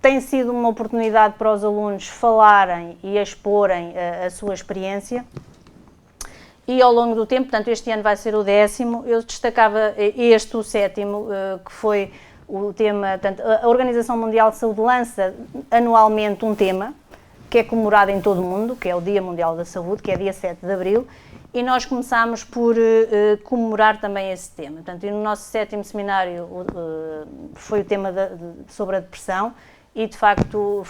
tem sido uma oportunidade para os alunos falarem e exporem a sua experiência e ao longo do tempo, portanto este ano vai ser o 10º, eu destacava o 7º, que foi o tema, portanto, a Organização Mundial de Saúde lança anualmente um tema que é comemorado em todo o mundo, que é o Dia Mundial da Saúde, que é dia 7 de Abril, e nós começámos por comemorar também esse tema. Portanto, e no nosso 7º seminário foi o tema sobre a depressão, e de facto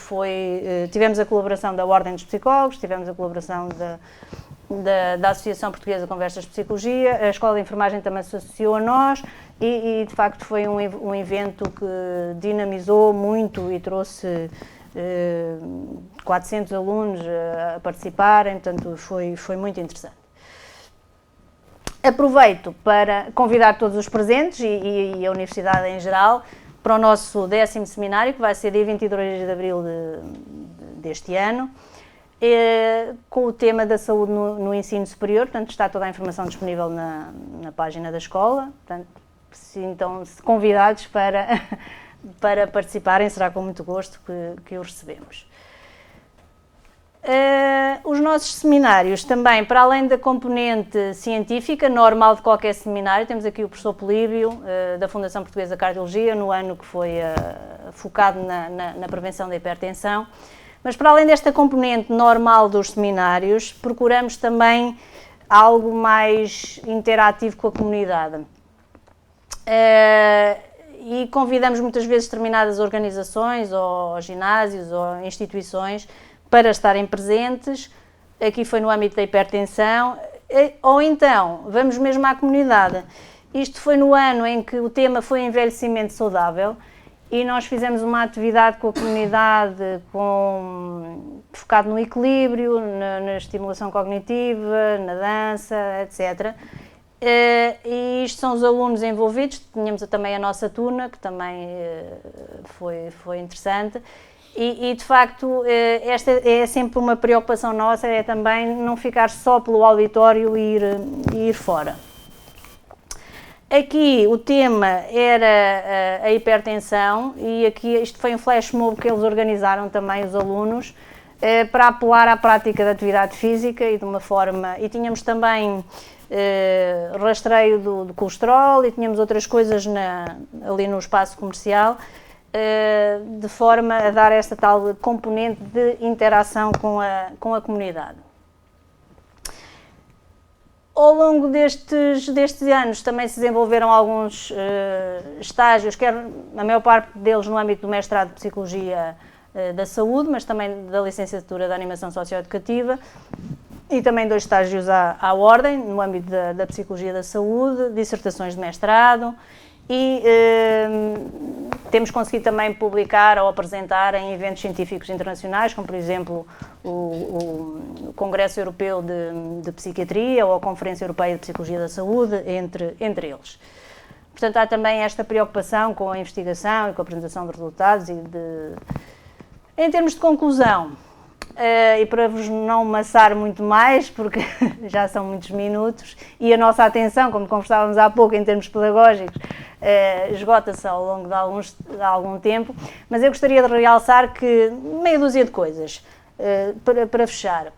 tivemos a colaboração da Ordem dos Psicólogos, tivemos a colaboração da Associação Portuguesa Conversas de Psicologia, a Escola de Enfermagem também se associou a nós, e de facto foi um evento que dinamizou muito e trouxe 400 alunos a participarem, portanto foi muito interessante. Aproveito para convidar todos os presentes e a Universidade em geral para o nosso 10º seminário, que vai ser dia 22 de abril deste ano, com o tema da saúde no ensino superior. Portanto, está toda a informação disponível na página da escola, portanto, sintam-se convidados para participarem, será com muito gosto que os recebemos. Os nossos seminários também, para além da componente científica, normal de qualquer seminário, temos aqui o professor Políbio, da Fundação Portuguesa de Cardiologia, no ano que foi focado na prevenção da hipertensão, mas para além desta componente normal dos seminários, procuramos também algo mais interativo com a comunidade. E convidamos muitas vezes determinadas organizações, ou ginásios, ou instituições, para estarem presentes. Aqui foi no âmbito da hipertensão, ou então vamos mesmo à comunidade. Isto foi no ano em que o tema foi envelhecimento saudável, e nós fizemos uma atividade com a comunidade focado no equilíbrio, na estimulação cognitiva, na dança, etc. E isto são os alunos envolvidos. Tínhamos também a nossa turna, que também foi interessante. E de facto, esta é sempre uma preocupação nossa, é também não ficar só pelo auditório e ir fora. Aqui o tema era a hipertensão, e aqui isto foi um flash mob que eles organizaram também, os alunos, para apelar à prática da atividade física e de uma forma... E tínhamos também rastreio do colesterol, e tínhamos outras coisas ali no espaço comercial, de forma a dar esta tal componente de interação com a comunidade. Ao longo destes anos também se desenvolveram alguns estágios, a maior parte deles no âmbito do mestrado de Psicologia da Saúde, mas também da licenciatura da Animação Socioeducativa, e também 2 estágios à ordem, no âmbito da Psicologia da Saúde, dissertações de mestrado, e temos conseguido também publicar ou apresentar em eventos científicos internacionais, como por exemplo o Congresso Europeu de Psiquiatria ou a Conferência Europeia de Psicologia da Saúde, entre eles. Portanto, há também esta preocupação com a investigação e com a apresentação de resultados. Em termos de conclusão, e para vos não maçar muito mais, porque já são muitos minutos, e a nossa atenção, como conversávamos há pouco, em termos pedagógicos, esgota-se ao longo de algum tempo, mas eu gostaria de realçar que meia dúzia de coisas, para fechar.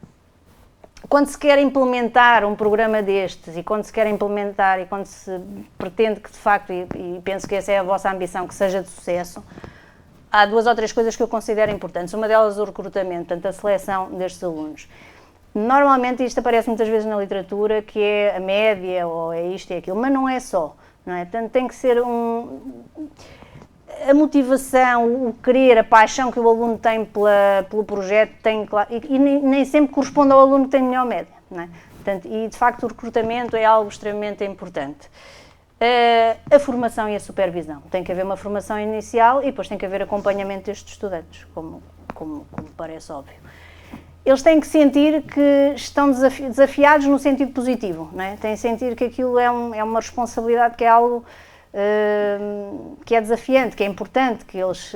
Quando se quer implementar um programa destes, e quando se quer implementar, e quando se pretende que de facto, e penso que essa é a vossa ambição, que seja de sucesso, há 2 ou 3 coisas que eu considero importantes. Uma delas é o recrutamento, portanto a seleção destes alunos. Normalmente isto aparece muitas vezes na literatura, que é a média, ou é isto e aquilo, mas não é só, não é? Portanto, tem que ser a motivação, o querer, a paixão que o aluno tem pelo projeto, e nem sempre corresponde ao aluno que tem melhor média, não é? Portanto, e de facto o recrutamento é algo extremamente importante. A formação e a supervisão. Tem que haver uma formação inicial e depois tem que haver acompanhamento destes estudantes, como parece óbvio. Eles têm que sentir que estão desafiados no sentido positivo, não é? Têm que sentir que aquilo é uma responsabilidade, que é algo que é desafiante, que é importante, que eles...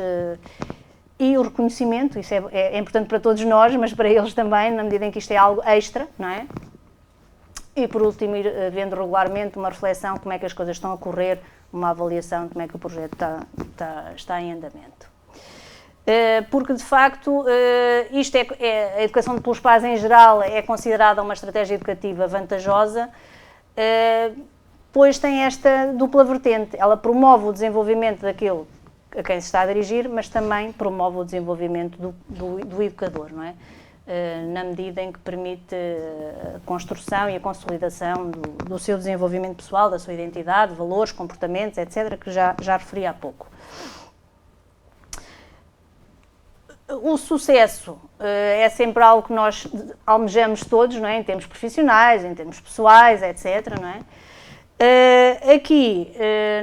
E o reconhecimento, isso é importante para todos nós, mas para eles também, na medida em que isto é algo extra, não é? E por último, ir vendo regularmente uma reflexão, como é que as coisas estão a correr, uma avaliação de como é que o projeto está em andamento. Porque de facto, isto a educação pelos pares em geral é considerada uma estratégia educativa vantajosa, pois tem esta dupla vertente. Ela promove o desenvolvimento daquele a quem se está a dirigir, mas também promove o desenvolvimento do educador, não é? na medida em que permite a construção e a consolidação do seu desenvolvimento pessoal, da sua identidade, valores, comportamentos, etc., que já referi há pouco. O sucesso é sempre algo que nós almejamos todos, não é? Em termos profissionais, em termos pessoais, etc., não é? Aqui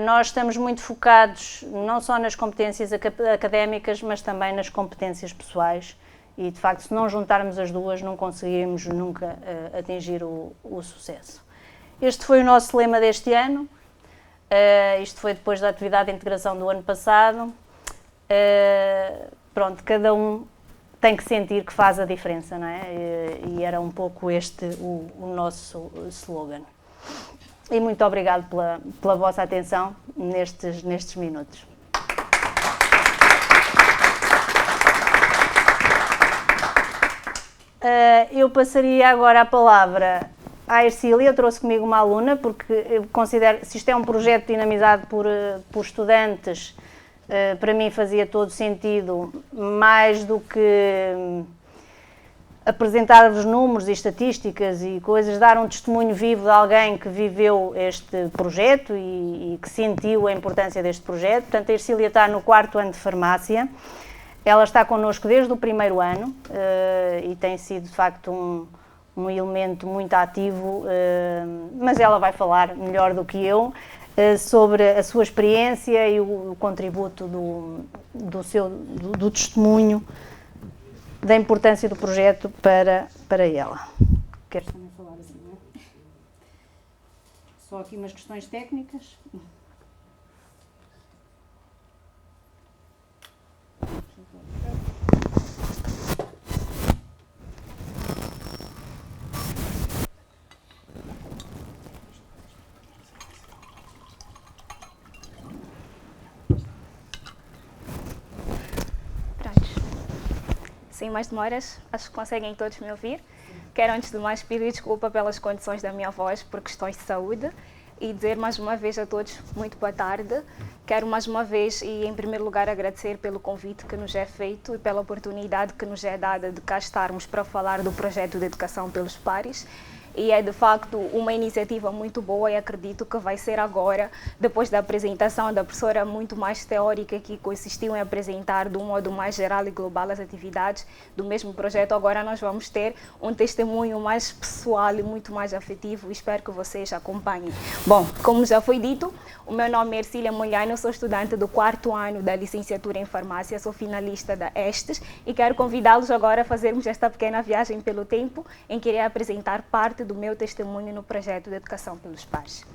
nós estamos muito focados não só nas competências académicas, mas também nas competências pessoais e, de facto, se não juntarmos as duas, não conseguiremos nunca atingir o sucesso. Este foi o nosso lema deste ano, isto foi depois da atividade de integração do ano passado. Pronto, cada um tem que sentir que faz a diferença, não é? E era um pouco este o nosso slogan. E muito obrigado pela vossa atenção nestes minutos. Eu passaria agora a palavra à Ercília. Trouxe comigo uma aluna, porque eu considero, se isto é um projeto dinamizado por estudantes, para mim fazia todo sentido, mais do que apresentar-vos números e estatísticas e coisas, dar um testemunho vivo de alguém que viveu este projeto e que sentiu a importância deste projeto. Portanto, a Ercília está no 4º ano de farmácia, ela está connosco desde o 1º ano e tem sido, de facto, um elemento muito ativo, mas ela vai falar melhor do que eu sobre a sua experiência e o contributo do testemunho da importância do projeto para ela. Queres também falar assim, não é? Só aqui umas questões técnicas. Sem mais demoras, acho que conseguem todos me ouvir. Quero, antes de mais, pedir desculpa pelas condições da minha voz por questões de saúde e dizer mais uma vez a todos muito boa tarde. Quero mais uma vez e, em primeiro lugar, agradecer pelo convite que nos é feito e pela oportunidade que nos é dada de cá estarmos para falar do projeto de educação pelos pares. E é, de facto, uma iniciativa muito boa e acredito que vai ser agora, depois da apresentação da professora muito mais teórica que consistiu em apresentar de um modo mais geral e global as atividades do mesmo projeto, agora nós vamos ter um testemunho mais pessoal e muito mais afetivo e espero que vocês acompanhem. Bom, como já foi dito, o meu nome é Ercília Molhano, sou estudante do 4º ano da licenciatura em farmácia, sou finalista da ESTES e quero convidá-los agora a fazermos esta pequena viagem pelo tempo em que irei apresentar parte do meu testemunho no projeto de educação pelos pares.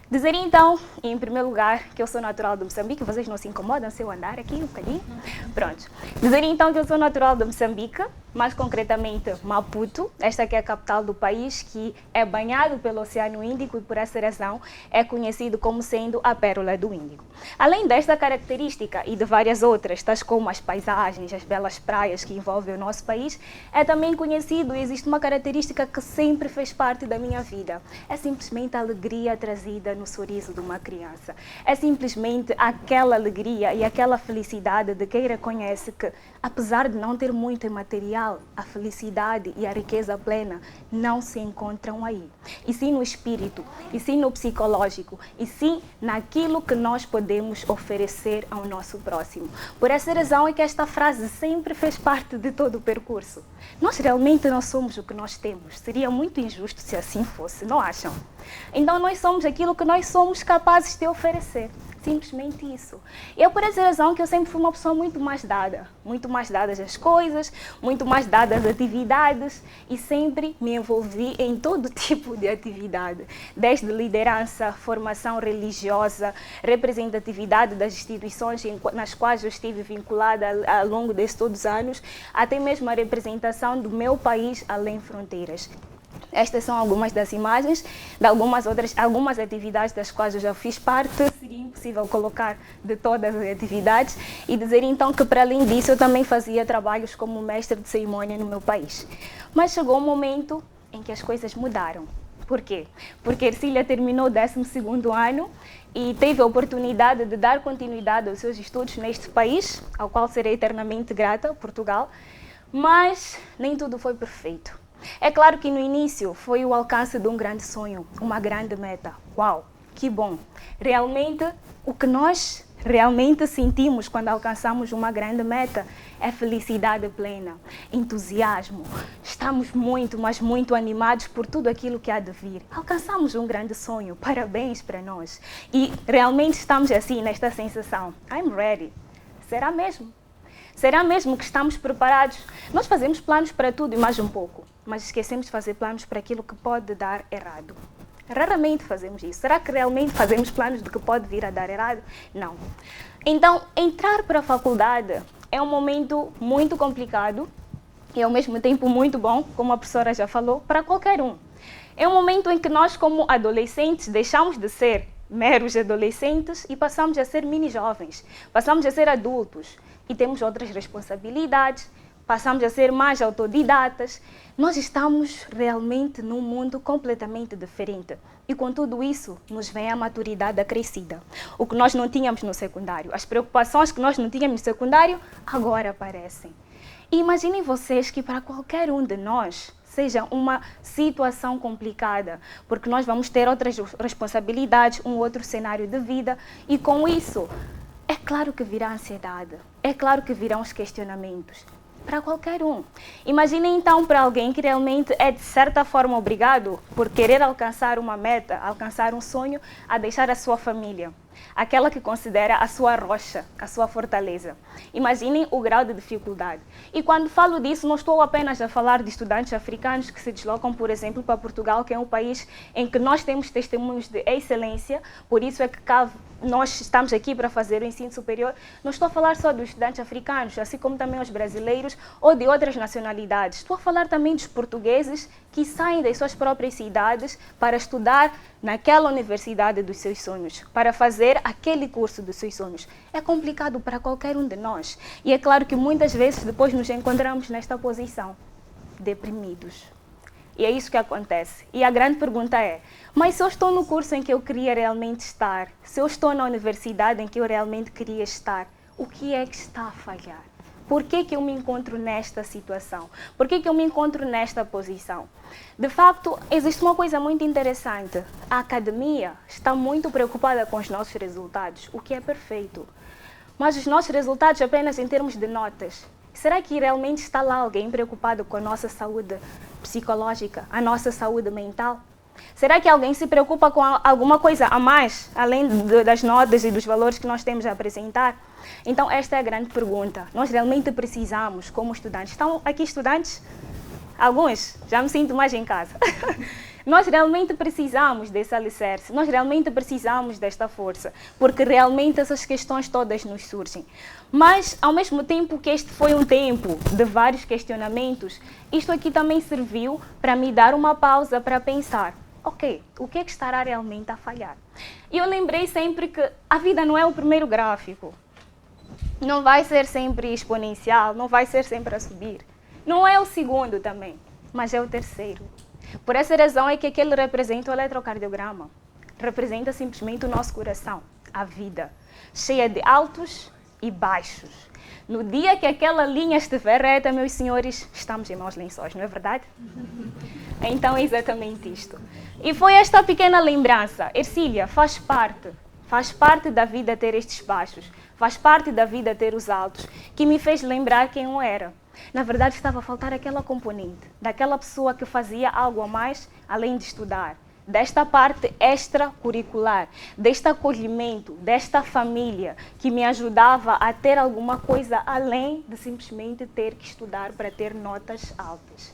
Dizer então, em primeiro lugar, que eu sou natural de Moçambique. Vocês não se incomodam se eu andar aqui um bocadinho? Pronto. Dizer então que eu sou natural de Moçambique, mais concretamente Maputo, esta que é a capital do país, que é banhado pelo Oceano Índico e por essa razão é conhecido como sendo a Pérola do Índico. Além desta característica e de várias outras, tais como as paisagens, as belas praias que envolvem o nosso país, é também conhecido e existe uma característica que sempre fez parte da minha vida. É simplesmente a alegria trazida no sorriso de uma criança. É simplesmente aquela alegria e aquela felicidade de quem reconhece que, apesar de não ter muito em material, a felicidade e a riqueza plena não se encontram aí. E sim no espírito, e sim no psicológico, e sim naquilo que nós podemos oferecer ao nosso próximo. Por essa razão é que esta frase sempre fez parte de todo o percurso. Nós realmente não somos o que nós temos. Seria muito injusto se assim fosse, não acham? Então nós somos aquilo que nós somos capazes de oferecer. Simplesmente isso. E é por essa razão que eu sempre fui uma pessoa muito mais dada às coisas, muito mais dada às atividades e sempre me envolvi em todo tipo de atividade, desde liderança, formação religiosa, representatividade das instituições nas quais eu estive vinculada ao longo destes todos os anos, até mesmo a representação do meu país além fronteiras. Estas são algumas das imagens de algumas atividades das quais eu já fiz parte. Seria impossível colocar de todas as atividades e dizer então que, para além disso, eu também fazia trabalhos como mestre de cerimônia no meu país. Mas chegou um momento em que as coisas mudaram. Por quê? Porque Ercília terminou o 12º ano e teve a oportunidade de dar continuidade aos seus estudos neste país, ao qual serei eternamente grata, Portugal. Mas nem tudo foi perfeito. É claro que no início foi o alcance de um grande sonho, uma grande meta. Uau, que bom! Realmente, o que nós realmente sentimos quando alcançamos uma grande meta é felicidade plena, entusiasmo. Estamos muito, mas muito animados por tudo aquilo que há de vir. Alcançamos um grande sonho, parabéns para nós. E realmente estamos assim, nesta sensação. I'm ready. Será mesmo? Será mesmo que estamos preparados? Nós fazemos planos para tudo e mais um pouco, mas esquecemos de fazer planos para aquilo que pode dar errado. Raramente fazemos isso. Será que realmente fazemos planos do que pode vir a dar errado? Não. Então, entrar para a faculdade é um momento muito complicado e ao mesmo tempo muito bom, como a professora já falou, para qualquer um. É um momento em que nós, como adolescentes, deixamos de ser meros adolescentes e passamos a ser mini-jovens, passamos a ser adultos e temos outras responsabilidades, passamos a ser mais autodidatas. Nós estamos realmente num mundo completamente diferente. E com tudo isso, nos vem a maturidade acrescida. O que nós não tínhamos no secundário, as preocupações que nós não tínhamos no secundário, agora aparecem. E imaginem vocês que para qualquer um de nós seja uma situação complicada, porque nós vamos ter outras responsabilidades, um outro cenário de vida, e com isso, é claro que virá ansiedade, é claro que virão os questionamentos. Para qualquer um. Imaginem então para alguém que realmente é de certa forma obrigado por querer alcançar uma meta, alcançar um sonho, a deixar a sua família, aquela que considera a sua rocha, a sua fortaleza. Imaginem o grau de dificuldade. E quando falo disso, não estou apenas a falar de estudantes africanos que se deslocam, por exemplo, para Portugal, que é um país em que nós temos testemunhos de excelência, por isso é que nós estamos aqui para fazer o ensino superior. Não estou a falar só dos estudantes africanos, assim como também os brasileiros ou de outras nacionalidades. Estou a falar também dos portugueses que saem das suas próprias cidades para estudar naquela universidade dos seus sonhos, para fazer aquele curso dos seus sonhos. É complicado para qualquer um de nós. E é claro que muitas vezes depois nos encontramos nesta posição, deprimidos. E é isso que acontece. E a grande pergunta é, mas se eu estou no curso em que eu queria realmente estar, se eu estou na universidade em que eu realmente queria estar, o que é que está a falhar? Por que eu me encontro nesta situação? Por que eu me encontro nesta posição? De facto, existe uma coisa muito interessante. A academia está muito preocupada com os nossos resultados, o que é perfeito. Mas os nossos resultados apenas em termos de notas. Será que realmente está lá alguém preocupado com a nossa saúde psicológica, a nossa saúde mental? Será que alguém se preocupa com alguma coisa a mais, além das notas e dos valores que nós temos a apresentar? Então, esta é a grande pergunta. Nós realmente precisamos, como estudantes. Estão aqui estudantes? Alguns? Já me sinto mais em casa. Nós realmente precisamos desse alicerce, nós realmente precisamos desta força, porque realmente essas questões todas nos surgem. Mas, ao mesmo tempo que este foi um tempo de vários questionamentos, isto aqui também serviu para me dar uma pausa para pensar, ok, o que é que estará realmente a falhar? E eu lembrei sempre que a vida não é o primeiro gráfico, não vai ser sempre exponencial, não vai ser sempre a subir. Não é o segundo também, mas é o terceiro. Por essa razão é que aquele representa o eletrocardiograma. Representa simplesmente o nosso coração, a vida, cheia de altos e baixos. No dia que aquela linha estiver reta, meus senhores, estamos em maus lençóis, não é verdade? Então é exatamente isto. E foi esta pequena lembrança. Ercília, faz parte da vida ter estes baixos, faz parte da vida ter os altos, que me fez lembrar quem eu era. Na verdade, estava a faltar aquela componente, daquela pessoa que fazia algo a mais, além de estudar. Desta parte extracurricular, deste acolhimento, desta família, que me ajudava a ter alguma coisa além de simplesmente ter que estudar para ter notas altas.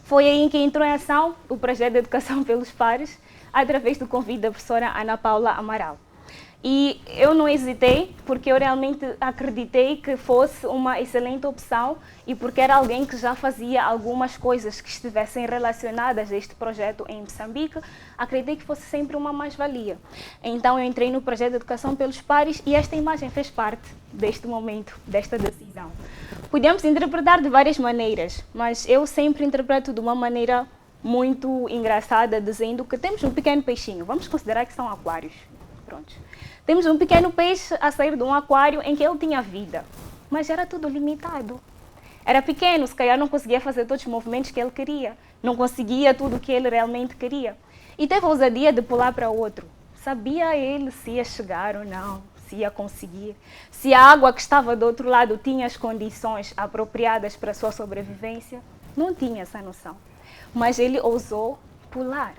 Foi aí que entrou em ação o projeto de Educação pelos Pares, através do convite da professora Ana Paula Amaral. E eu não hesitei, porque eu realmente acreditei que fosse uma excelente opção e porque era alguém que já fazia algumas coisas que estivessem relacionadas a este projeto em Moçambique, acreditei que fosse sempre uma mais-valia. Então eu entrei no projeto de Educação pelos Pares e esta imagem fez parte deste momento, desta decisão. Podemos interpretar de várias maneiras, mas eu sempre interpreto de uma maneira muito engraçada, dizendo que temos um pequeno peixinho, vamos considerar que são aquários. Pronto. Temos um pequeno peixe a sair de um aquário em que ele tinha vida, mas era tudo limitado. Era pequeno, se calhar não conseguia fazer todos os movimentos que ele queria, não conseguia tudo o que ele realmente queria. E teve a ousadia de pular para outro. Sabia ele se ia chegar ou não, se ia conseguir, se a água que estava do outro lado tinha as condições apropriadas para a sua sobrevivência? Não tinha essa noção. Mas ele ousou pular,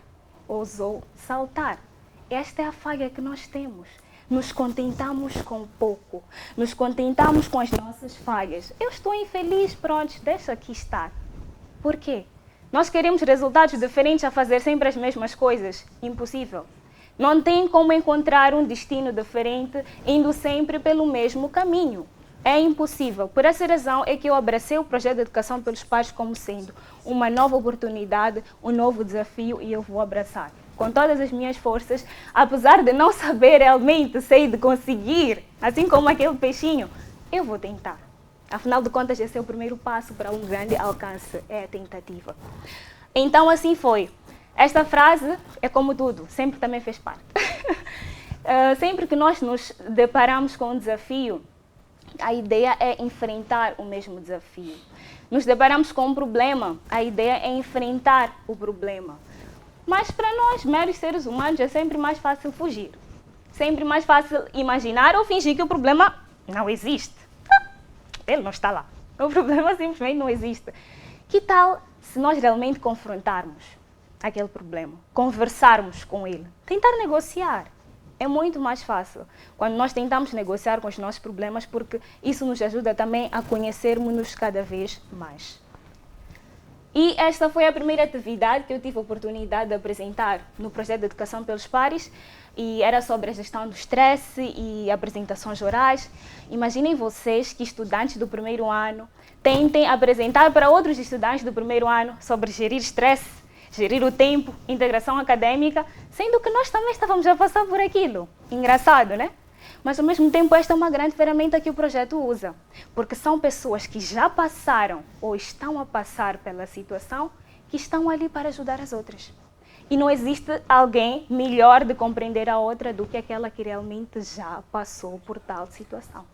ousou saltar. Esta é a falha que nós temos. Nos contentamos com pouco, nos contentamos com as nossas falhas. Eu estou infeliz, pronto, deixa aqui estar. Por quê? Nós queremos resultados diferentes a fazer sempre as mesmas coisas. Impossível. Não tem como encontrar um destino diferente indo sempre pelo mesmo caminho. É impossível. Por essa razão é que eu abracei o projeto de educação pelos pares como sendo uma nova oportunidade, um novo desafio, e eu vou abraçar com todas as minhas forças, apesar de não saber realmente se hei de conseguir, assim como aquele peixinho, eu vou tentar. Afinal de contas, esse é o primeiro passo para um grande alcance, é a tentativa. Então, assim foi. Esta frase é como tudo, sempre também fez parte. Sempre que nós nos deparamos com um desafio, a ideia é enfrentar o mesmo desafio. Nos deparamos com um problema, a ideia é enfrentar o problema. Mas para nós, meros seres humanos, é sempre mais fácil fugir. Sempre mais fácil imaginar ou fingir que o problema não existe. Ele não está lá. O problema simplesmente não existe. Que tal se nós realmente confrontarmos aquele problema, conversarmos com ele, tentar negociar? É muito mais fácil quando nós tentamos negociar com os nossos problemas, porque isso nos ajuda também a conhecermos-nos cada vez mais. E esta foi a primeira atividade que eu tive a oportunidade de apresentar no projeto de educação pelos pares, e era sobre a gestão do estresse e apresentações orais. Imaginem vocês que estudantes do primeiro ano tentem apresentar para outros estudantes do primeiro ano sobre gerir estresse, gerir o tempo, integração acadêmica, sendo que nós também estávamos a passar por aquilo. Engraçado, né? Mas, ao mesmo tempo, esta é uma grande ferramenta que o projeto usa, porque são pessoas que já passaram ou estão a passar pela situação, que estão ali para ajudar as outras. E não existe alguém melhor de compreender a outra do que aquela que realmente já passou por tal situação.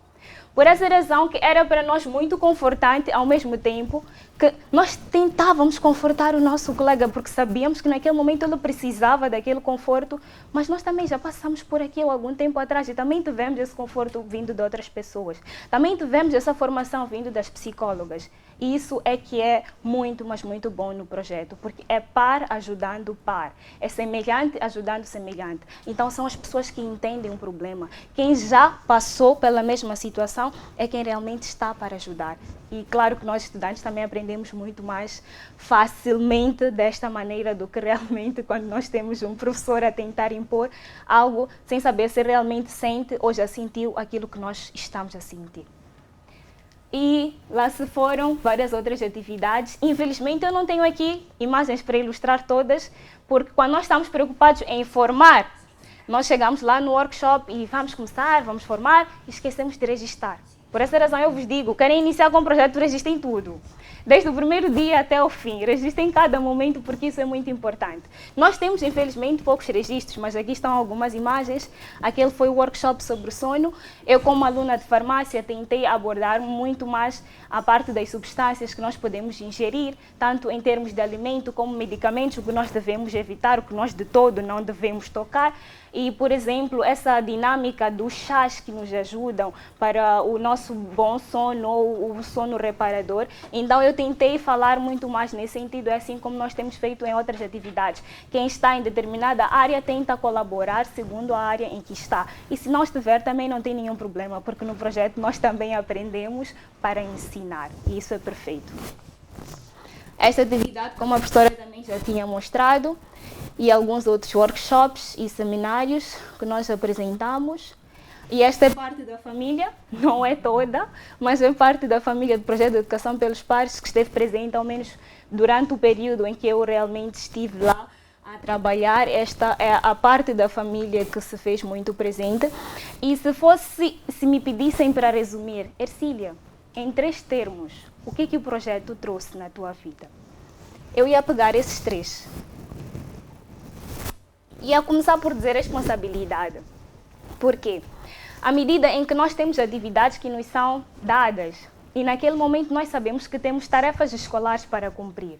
Por essa razão que era para nós muito confortante, ao mesmo tempo que nós tentávamos confortar o nosso colega, porque sabíamos que naquele momento ele precisava daquele conforto, mas nós também já passamos por aquilo algum tempo atrás e também tivemos esse conforto vindo de outras pessoas. Também tivemos essa formação vindo das psicólogas. E isso é que é muito, mas muito bom no projeto, porque é par ajudando par, é semelhante ajudando semelhante. Então são as pessoas que entendem o problema. Quem já passou pela mesma situação é quem realmente está para ajudar. E claro que nós estudantes também aprendemos muito mais facilmente desta maneira do que realmente quando nós temos um professor a tentar impor algo sem saber se realmente sente ou já sentiu aquilo que nós estamos a sentir. E lá se foram várias outras atividades. Infelizmente eu não tenho aqui imagens para ilustrar todas, porque quando nós estamos preocupados em formar, nós chegamos lá no workshop e vamos começar, vamos formar e esquecemos de registar. Por essa razão eu vos digo, querem iniciar com o projeto, registrem tudo. Desde o primeiro dia até o fim, registrem cada momento, porque isso é muito importante. Nós temos, infelizmente, poucos registros, mas aqui estão algumas imagens. Aquele foi o workshop sobre o sono. Eu, como aluna de farmácia, tentei abordar muito mais a parte das substâncias que nós podemos ingerir, tanto em termos de alimento como medicamentos, o que nós devemos evitar, o que nós de todo não devemos tocar. E, por exemplo, essa dinâmica dos chás que nos ajudam para o nosso bom sono ou o sono reparador. Então, eu tentei falar muito mais nesse sentido, é assim como nós temos feito em outras atividades. Quem está em determinada área tenta colaborar segundo a área em que está. E se não estiver, também não tem nenhum problema, porque no projeto nós também aprendemos para ensinar. E isso é perfeito. Esta atividade, como a professora também já tinha mostrado, e alguns outros workshops e seminários que nós apresentamos. E esta é parte da família, não é toda, mas é parte da família do projeto de educação pelos pares que esteve presente, ao menos durante o período em que eu realmente estive lá a trabalhar. Esta é a parte da família que se fez muito presente. E se me pedissem para resumir, Ercília, em 3 termos, o que o projeto trouxe na tua vida? Eu ia pegar esses 3. Ia começar por dizer responsabilidade. Por quê? À medida em que nós temos atividades que nos são dadas, E naquele momento nós sabemos que temos tarefas escolares para cumprir.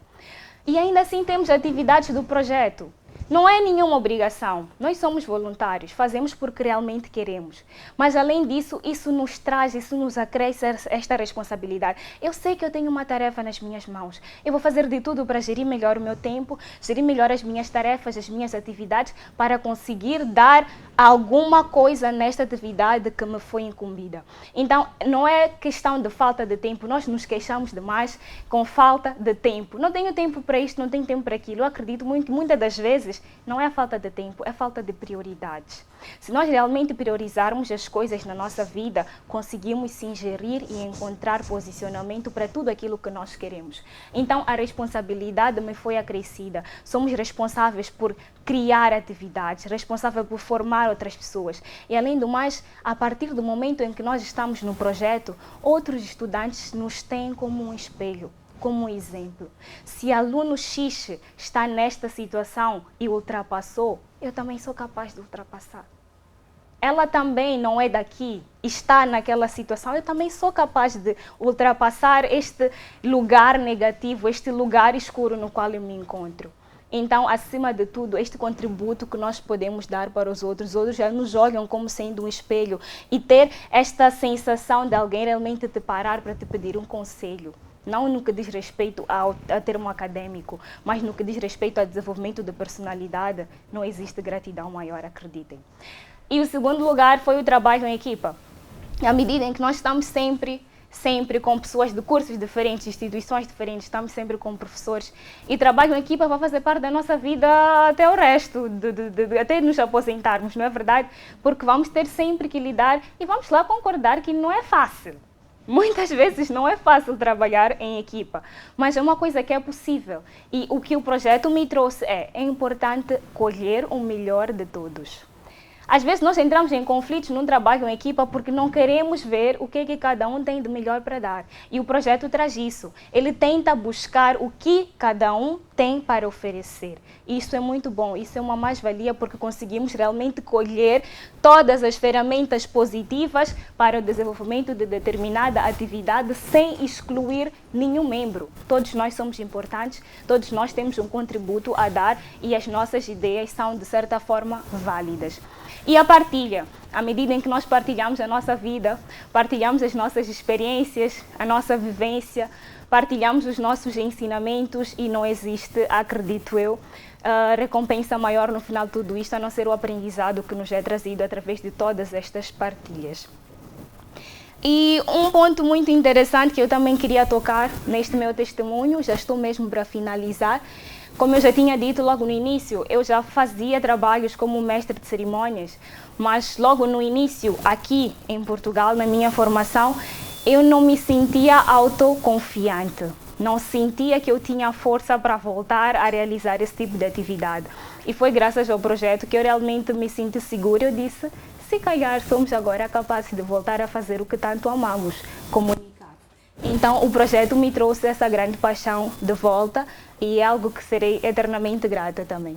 E ainda assim temos atividades do projeto. Não é nenhuma obrigação. Nós somos voluntários, fazemos porque realmente queremos. Mas além disso, isso nos acresce esta responsabilidade. Eu sei que eu tenho uma tarefa nas minhas mãos. Eu vou fazer de tudo para gerir melhor o meu tempo, gerir melhor as minhas tarefas, as minhas atividades, para conseguir dar alguma coisa nesta atividade que me foi incumbida. Então, não é questão de falta de tempo. Nós nos queixamos demais com falta de tempo. Não tenho tempo para isto, não tenho tempo para aquilo. Eu acredito muitas das vezes, não é falta de tempo, é falta de prioridades. Se nós realmente priorizarmos as coisas na nossa vida, conseguimos se ingerir e encontrar posicionamento para tudo aquilo que nós queremos. Então, a responsabilidade me foi acrescida. Somos responsáveis por criar atividades, responsáveis por formar outras pessoas. E, além do mais, a partir do momento em que nós estamos no projeto, outros estudantes nos têm como um espelho, como um exemplo. Se aluno X está nesta situação e ultrapassou, eu também sou capaz de ultrapassar. Ela também não é daqui, está naquela situação, eu também sou capaz de ultrapassar este lugar negativo, este lugar escuro no qual eu me encontro. Então, acima de tudo, este contributo que nós podemos dar para os outros já nos olham como sendo um espelho, e ter esta sensação de alguém realmente te parar para te pedir um conselho. Não no que diz respeito ao termo acadêmico, mas no que diz respeito ao desenvolvimento de personalidade, não existe gratidão maior, acreditem. E o segundo lugar foi o trabalho em equipa. À medida em que nós estamos sempre com pessoas de cursos diferentes, instituições diferentes, estamos sempre com professores, e trabalho em equipa vai fazer parte da nossa vida até o resto, até nos aposentarmos, não é verdade? Porque vamos ter sempre que lidar, e vamos lá concordar que não é fácil. Muitas vezes não é fácil trabalhar em equipa, mas é uma coisa que é possível. E o que o projeto me trouxe é importante colher o melhor de todos. Às vezes nós entramos em conflitos num trabalho em equipa porque não queremos ver o que é que cada um tem de melhor para dar. E o projeto traz isso. Ele tenta buscar o que cada um tem para oferecer. Isso é muito bom, isso é uma mais-valia porque conseguimos realmente colher todas as ferramentas positivas para o desenvolvimento de determinada atividade sem excluir nenhum membro. Todos nós somos importantes, todos nós temos um contributo a dar e as nossas ideias são, de certa forma, válidas. E a partilha, à medida em que nós partilhamos a nossa vida, partilhamos as nossas experiências, a nossa vivência, partilhamos os nossos ensinamentos e não existe, acredito eu, recompensa maior no final de tudo isto, a não ser o aprendizado que nos é trazido através de todas estas partilhas. E um ponto muito interessante que eu também queria tocar neste meu testemunho, já estou mesmo para finalizar. Como eu já tinha dito logo no início, eu já fazia trabalhos como mestre de cerimônias, mas logo no início, aqui em Portugal, na minha formação, eu não me sentia autoconfiante. Não sentia que eu tinha força para voltar a realizar esse tipo de atividade. E foi graças ao projeto que eu realmente me senti segura. Eu disse, se calhar somos agora capazes de voltar a fazer o que tanto amamos, comunicar. Então, o projeto me trouxe essa grande paixão de volta e é algo que serei eternamente grata também.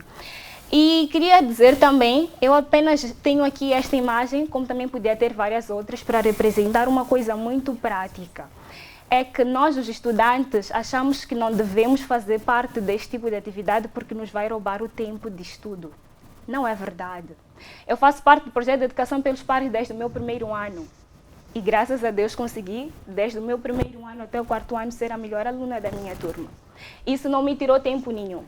E queria dizer também, eu apenas tenho aqui esta imagem, como também podia ter várias outras, para representar uma coisa muito prática. É que nós, os estudantes, achamos que não devemos fazer parte deste tipo de atividade porque nos vai roubar o tempo de estudo. Não é verdade. Eu faço parte do projeto de educação pelos pares desde o meu primeiro ano. E graças a Deus consegui, desde o meu primeiro ano até o 4º ano, ser a melhor aluna da minha turma. Isso não me tirou tempo nenhum.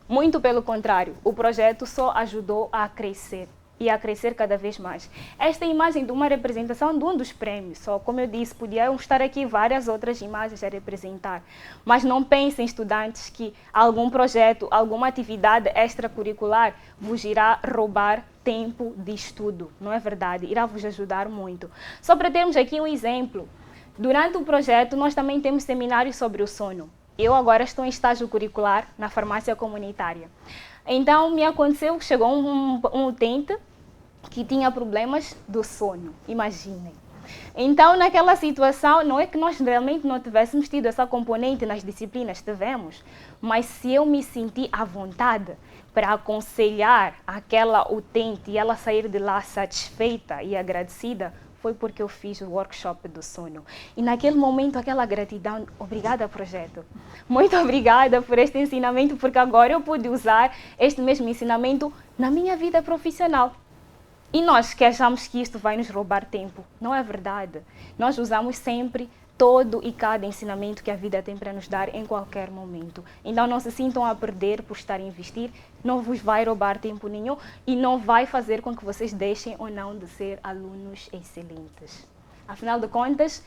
Muito pelo contrário, o projeto só ajudou a crescer e a crescer cada vez mais. Esta é a imagem de uma representação de um dos prêmios. Só, como eu disse, podiam estar aqui várias outras imagens a representar. Mas não pensem, estudantes, que algum projeto, alguma atividade extracurricular vos irá roubar tempo de estudo. Não é verdade? Irá vos ajudar muito. Só para termos aqui um exemplo. Durante o projeto, nós também temos seminários sobre o sono. Eu agora estou em estágio curricular na farmácia comunitária. Então, me aconteceu que chegou um utente que tinha problemas do sono, imaginem. Então, naquela situação, não é que nós realmente não tivéssemos tido essa componente nas disciplinas, tivemos, mas se eu me senti à vontade para aconselhar aquela utente e ela sair de lá satisfeita e agradecida, foi porque eu fiz o workshop do sono. E naquele momento, aquela gratidão, obrigada, projeto. Muito obrigada por este ensinamento, porque agora eu pude usar este mesmo ensinamento na minha vida profissional. E nós que achamos que isto vai nos roubar tempo, não é verdade. Nós usamos sempre todo e cada ensinamento que a vida tem para nos dar em qualquer momento. Então não se sintam a perder por estar a investir, não vos vai roubar tempo nenhum e não vai fazer com que vocês deixem ou não de ser alunos excelentes. Afinal de contas,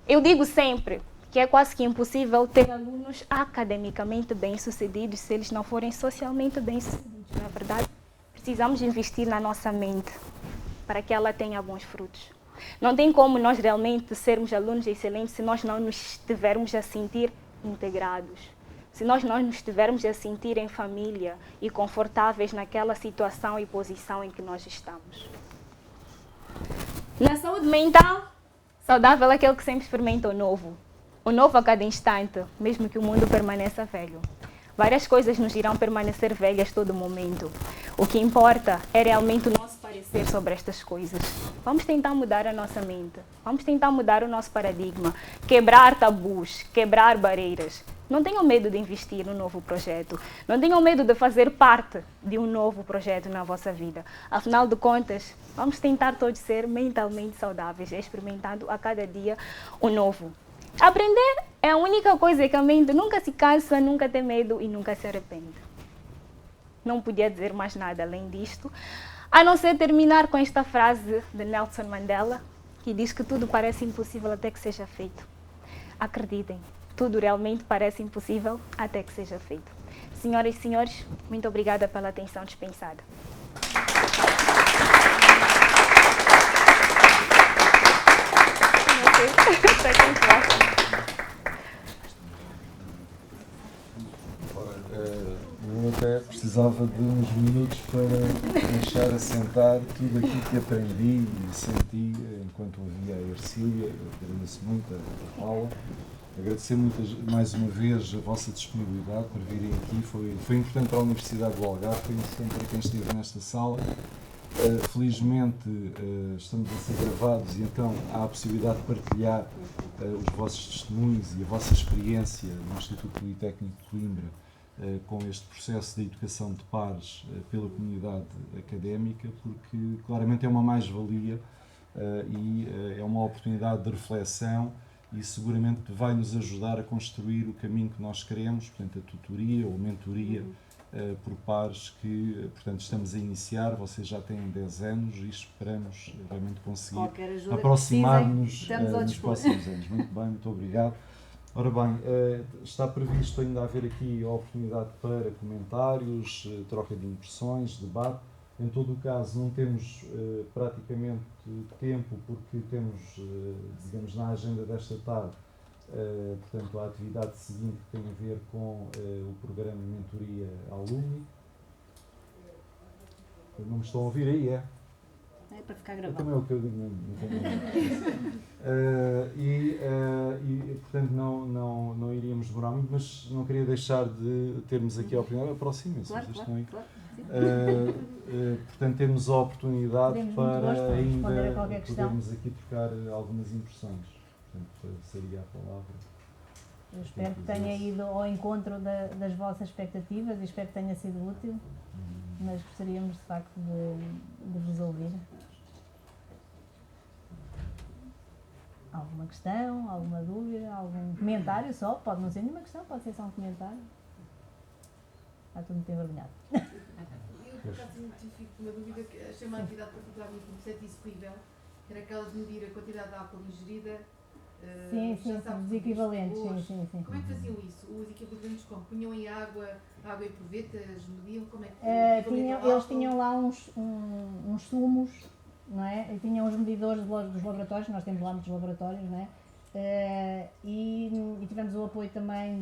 eu digo sempre que é quase que impossível ter alunos academicamente bem-sucedidos se eles não forem socialmente bem-sucedidos, não é verdade? Precisamos investir na nossa mente para que ela tenha bons frutos. Não tem como nós realmente sermos alunos excelentes se nós não nos estivermos a sentir integrados, se nós não nos estivermos a sentir em família e confortáveis naquela situação e posição em que nós estamos. Na saúde mental, saudável é aquele que sempre experimenta o novo a cada instante, mesmo que o mundo permaneça velho. Várias coisas nos irão permanecer velhas todo momento. O que importa é realmente o nosso parecer sobre estas coisas. Vamos tentar mudar a nossa mente. Vamos tentar mudar o nosso paradigma. Quebrar tabus, quebrar barreiras. Não tenham medo de investir num novo projeto. Não tenham medo de fazer parte de um novo projeto na vossa vida. Afinal de contas, vamos tentar todos ser mentalmente saudáveis, experimentando a cada dia o novo. Aprender é a única coisa que a mente nunca se cansa, nunca tem medo e nunca se arrepende. Não podia dizer mais nada além disto, a não ser terminar com esta frase de Nelson Mandela, que diz que tudo parece impossível até que seja feito. Acreditem, tudo realmente parece impossível até que seja feito. Senhoras e senhores, muito obrigada pela atenção dispensada. Eu até precisava de uns minutos para deixar assentar tudo aquilo que aprendi e senti enquanto ouvia a Ercília. Eu agradeço muito a Paula. Agradecer mais uma vez a vossa disponibilidade para virem aqui. Foi importante para a Universidade do Algarve, foi importante para quem esteve nesta sala. Felizmente estamos a ser gravados e então há a possibilidade de partilhar os vossos testemunhos e a vossa experiência no Instituto Politécnico de Coimbra com este processo de educação de pares pela comunidade académica, porque claramente é uma mais-valia e é uma oportunidade de reflexão e seguramente vai nos ajudar a construir o caminho que nós queremos, portanto a tutoria ou mentoria por pares que, portanto, estamos a iniciar. Vocês já têm 10 anos e esperamos realmente conseguir aproximar-nos nos próximos anos. Muito bem, muito obrigado. Ora bem, está previsto ainda haver aqui a oportunidade para comentários, troca de impressões, debate. Em todo o caso, não temos praticamente tempo, porque temos, digamos, na agenda desta tarde, portanto, a atividade seguinte que tem a ver com o programa de mentoria alumni. Não me estão a ouvir aí, é? É para ficar gravado. Também é o que eu digo, e portanto não iríamos demorar muito, mas não queria deixar de termos aqui a oportunidade. Aproximem-se, claro, vocês claro, estão aí. claro, Portanto, temos a oportunidade Teremos para muito gosto em responder ainda a qualquer questão. podermos aqui trocar algumas impressões. Portanto, seria a palavra. Eu espero que tenha ido ao encontro das vossas expectativas e espero que tenha sido útil, mas gostaríamos de facto de vos ouvir. Alguma questão, alguma dúvida, algum comentário só? Pode não ser nenhuma questão, pode ser só um comentário. Está tudo muito envergonhado. Eu, por acaso, fico com uma dúvida, que achei uma atividade particularmente interessante e execuível, que era aquela de medir a quantidade de álcool ingerida. Sim, os equivalentes, sim. Como é que faziam isso? Os equivalentes como? Punham em água e provetas, mediam? Como é que eles tinham lá uns sumos, não é? E tinham os medidores dos laboratórios, nós temos lá muitos laboratórios, não é? E tivemos o apoio também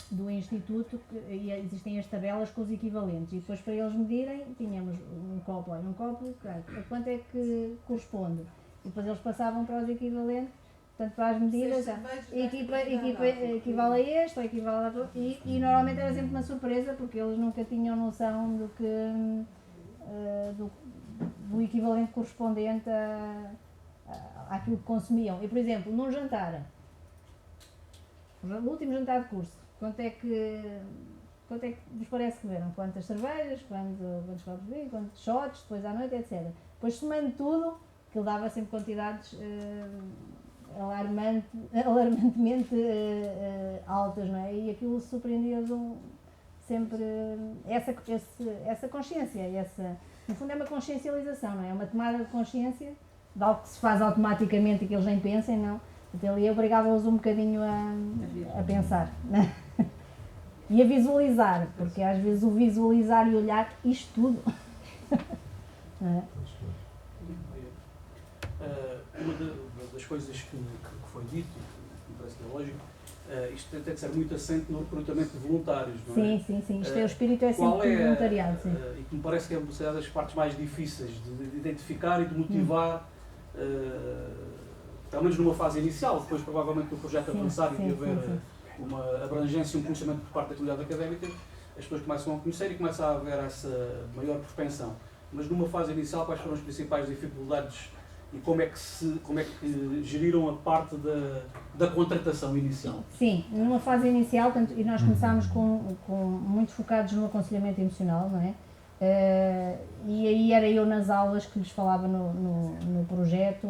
do Instituto, e existem as tabelas com os equivalentes, e depois para eles medirem, tínhamos um copo, a quanto é que corresponde? E depois eles passavam para os equivalentes, portanto para as medidas, equivale a este, ou equivale a outro, e normalmente era sempre uma surpresa, porque eles nunca tinham noção do equivalente correspondente àquilo que consumiam. E, por exemplo, num jantar, no último jantar de curso, quanto é que vos parece que beberam? Quantas cervejas, quantos copos de vinho, quantos shots, depois à noite, etc. Depois, somando tudo, aquilo dava sempre quantidades alarmantemente altas, não é? E aquilo surpreendia-os sempre essa consciência, no fundo é uma consciencialização, não é? É uma tomada de consciência de algo que se faz automaticamente e que eles nem pensem, não. Então ali obrigava-os um bocadinho a pensar, né? E a visualizar, porque às vezes o visualizar e olhar isto tudo. Não é? Uma das coisas que foi dito, que me parece que é lógico, isto tem de ser muito assente no recrutamento de voluntários, não é? Sim. Isto é o espírito, é sempre voluntariado. Sim. E que me parece que é uma das partes mais difíceis de identificar e de motivar, pelo menos numa fase inicial, depois provavelmente do projeto avançar e de haver uma abrangência e um conhecimento por parte da comunidade académica, as pessoas começam a conhecer e começa a haver essa maior propensão. Mas numa fase inicial, quais foram as principais dificuldades e como é que geriram a parte da contratação inicial? Sim, numa fase inicial, e nós começámos muito focados no aconselhamento emocional, não é? E aí era eu nas aulas que lhes falava no projeto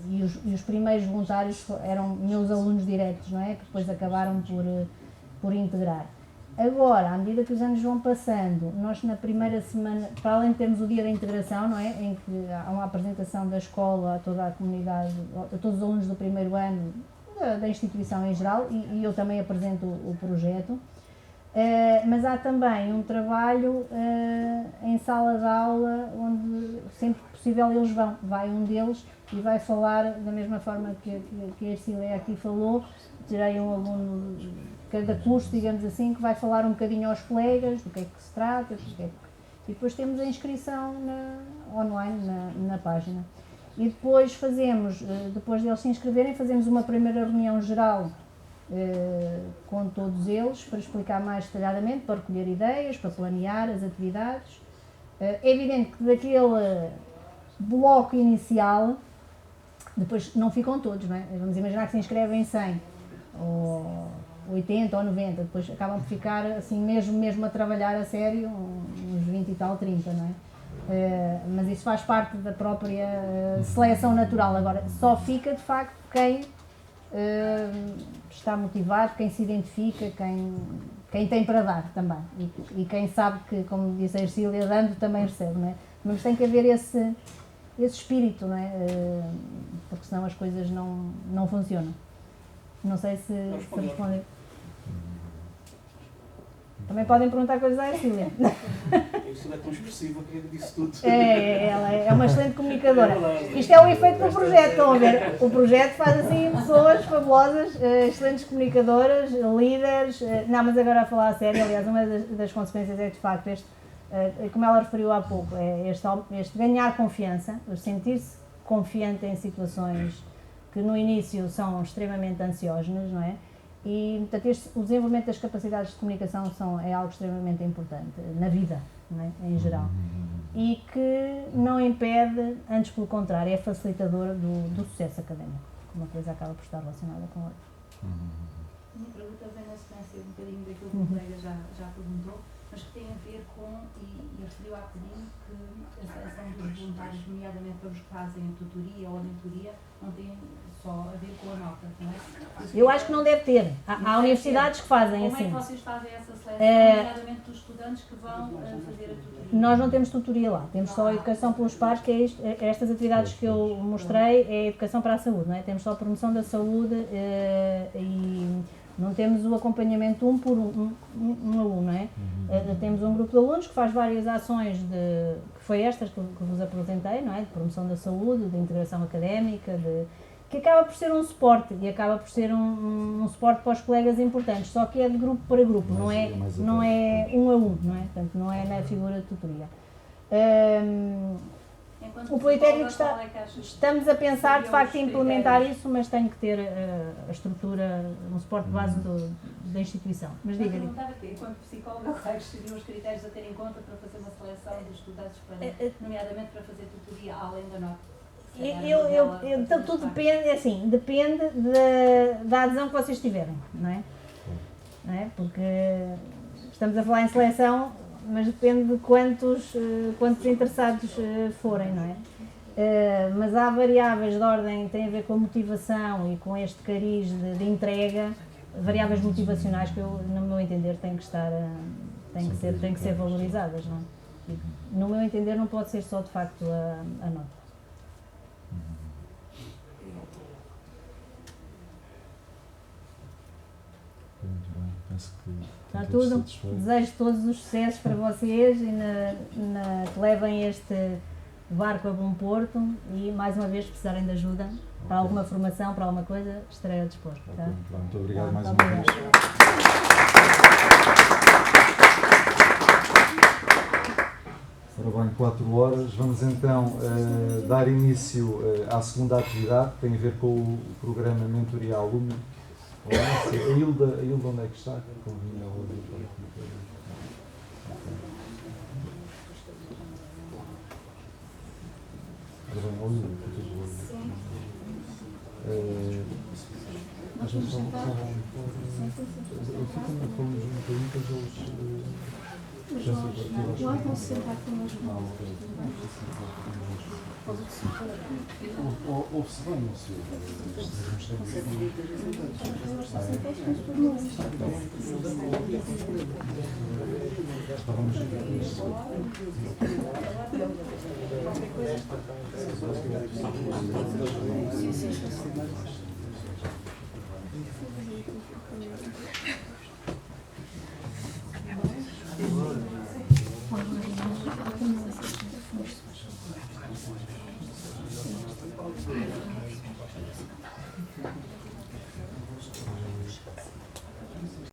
e os primeiros voluntários eram meus alunos diretos, não é? Que depois acabaram por integrar. Agora, à medida que os anos vão passando, nós na primeira semana, para além de termos o dia da integração, não é? Em que há uma apresentação da escola a toda a comunidade, a todos os alunos do primeiro ano da instituição em geral, e eu também apresento o projeto. Mas há também um trabalho em sala de aula, onde sempre que possível eles vai um deles e vai falar da mesma forma que a Ercília aqui falou. Tirei um aluno de cada curso, digamos assim, que vai falar um bocadinho aos colegas do que é que se trata, e depois temos a inscrição online na página. E depois depois deles se inscreverem, fazemos uma primeira reunião geral com todos eles, para explicar mais detalhadamente, para recolher ideias, para planear as atividades. É evidente que daquele bloco inicial, depois não ficam todos, não é? Vamos imaginar que se inscrevem 100, ou 80 ou 90, depois acabam por ficar assim mesmo a trabalhar a sério, uns 20 e tal, 30, não é? Mas isso faz parte da própria seleção natural. Agora, só fica de facto quem está motivado, quem se identifica, quem tem para dar também. E quem sabe que, como disse a Ercília, dando também recebe, não é? Mas tem que haver esse espírito, não é? Porque senão as coisas não funcionam. Não sei se respondeu. Também podem perguntar coisas à Ercília. A Ercília é tão expressiva que disse tudo. Ela é uma excelente comunicadora. Isto é o efeito do projeto, estão a ver? O projeto faz assim pessoas fabulosas, excelentes comunicadoras, líderes. Não, mas agora a falar a sério, aliás, uma das consequências é de facto como ela referiu há pouco, é este ganhar confiança, sentir-se confiante em situações que no início são extremamente ansiógenas, não é? E, portanto, o desenvolvimento das capacidades de comunicação é algo extremamente importante na vida, não é? Em geral. E que não impede, antes pelo contrário, é facilitadora do sucesso académico. Uma coisa acaba por estar relacionada com a outra. A minha pergunta vem na sequência um bocadinho daquilo que o colega já perguntou, mas que tem a ver com, e referiu há bocadinho, que a seleção dos voluntários, nomeadamente para os que fazem a tutoria ou a mentoria, não tem só a ver com a nota, não é? Eu acho que não deve ter. Há universidades que fazem assim. Como é que vocês fazem essa seleção, nomeadamente dos estudantes que vão fazer a tutoria? Nós não temos tutoria lá, temos só a educação pelos pares, que é estas atividades que eu mostrei, é a educação para a saúde, não é? Temos só a promoção da saúde e não temos o acompanhamento um a um, não é? Temos um grupo de alunos que faz várias ações, que foi estas que vos apresentei, não é? De promoção da saúde, de integração académica, que acaba por ser um suporte e acaba por ser um suporte para os colegas importantes, só que é de grupo para grupo, não é um a um, não é? Portanto, não é na figura de tutoria. Enquanto O Politécnico psicóloga, qual é que achas que estamos a pensar de seriam facto os em implementar critérios? isso, mas tem que ter a estrutura, um suporte base da instituição. Mas Eu diga-lhe. perguntava que, enquanto psicóloga, quais seriam os critérios a ter em conta para fazer uma seleção dos estudantes, nomeadamente para fazer tutoria além da nota? Então tudo depende, assim, depende da adesão que vocês tiverem, não é? Não é? Porque estamos a falar em seleção, mas depende de quantos interessados forem, não é? Mas há variáveis de ordem que têm a ver com a motivação e com este cariz de entrega, variáveis motivacionais que eu, no meu entender, têm que ser valorizadas, não é? No meu entender não pode ser só de facto a nota. Muito bem, penso que Está estão todos tudo. satisfeitos. Desejo todos os sucessos para vocês e que levem este barco a bom porto e mais uma vez, se precisarem de ajuda para alguma formação, para alguma coisa, estarei a dispor. Tá? Ok, muito obrigado mais Muito uma vez. Ora bem, 4 horas. Vamos então dar início à segunda atividade, que tem a ver com o programa Mentoria Alumni. A Hilda onde é que está? Convinha a ouvir para aqui. Ora bem, a Hilda, por favor. A gente só fica na falamos um bocadinho, depois eles... Lá vão sentar connosco. Ouve-se bem, não sei. Estávamos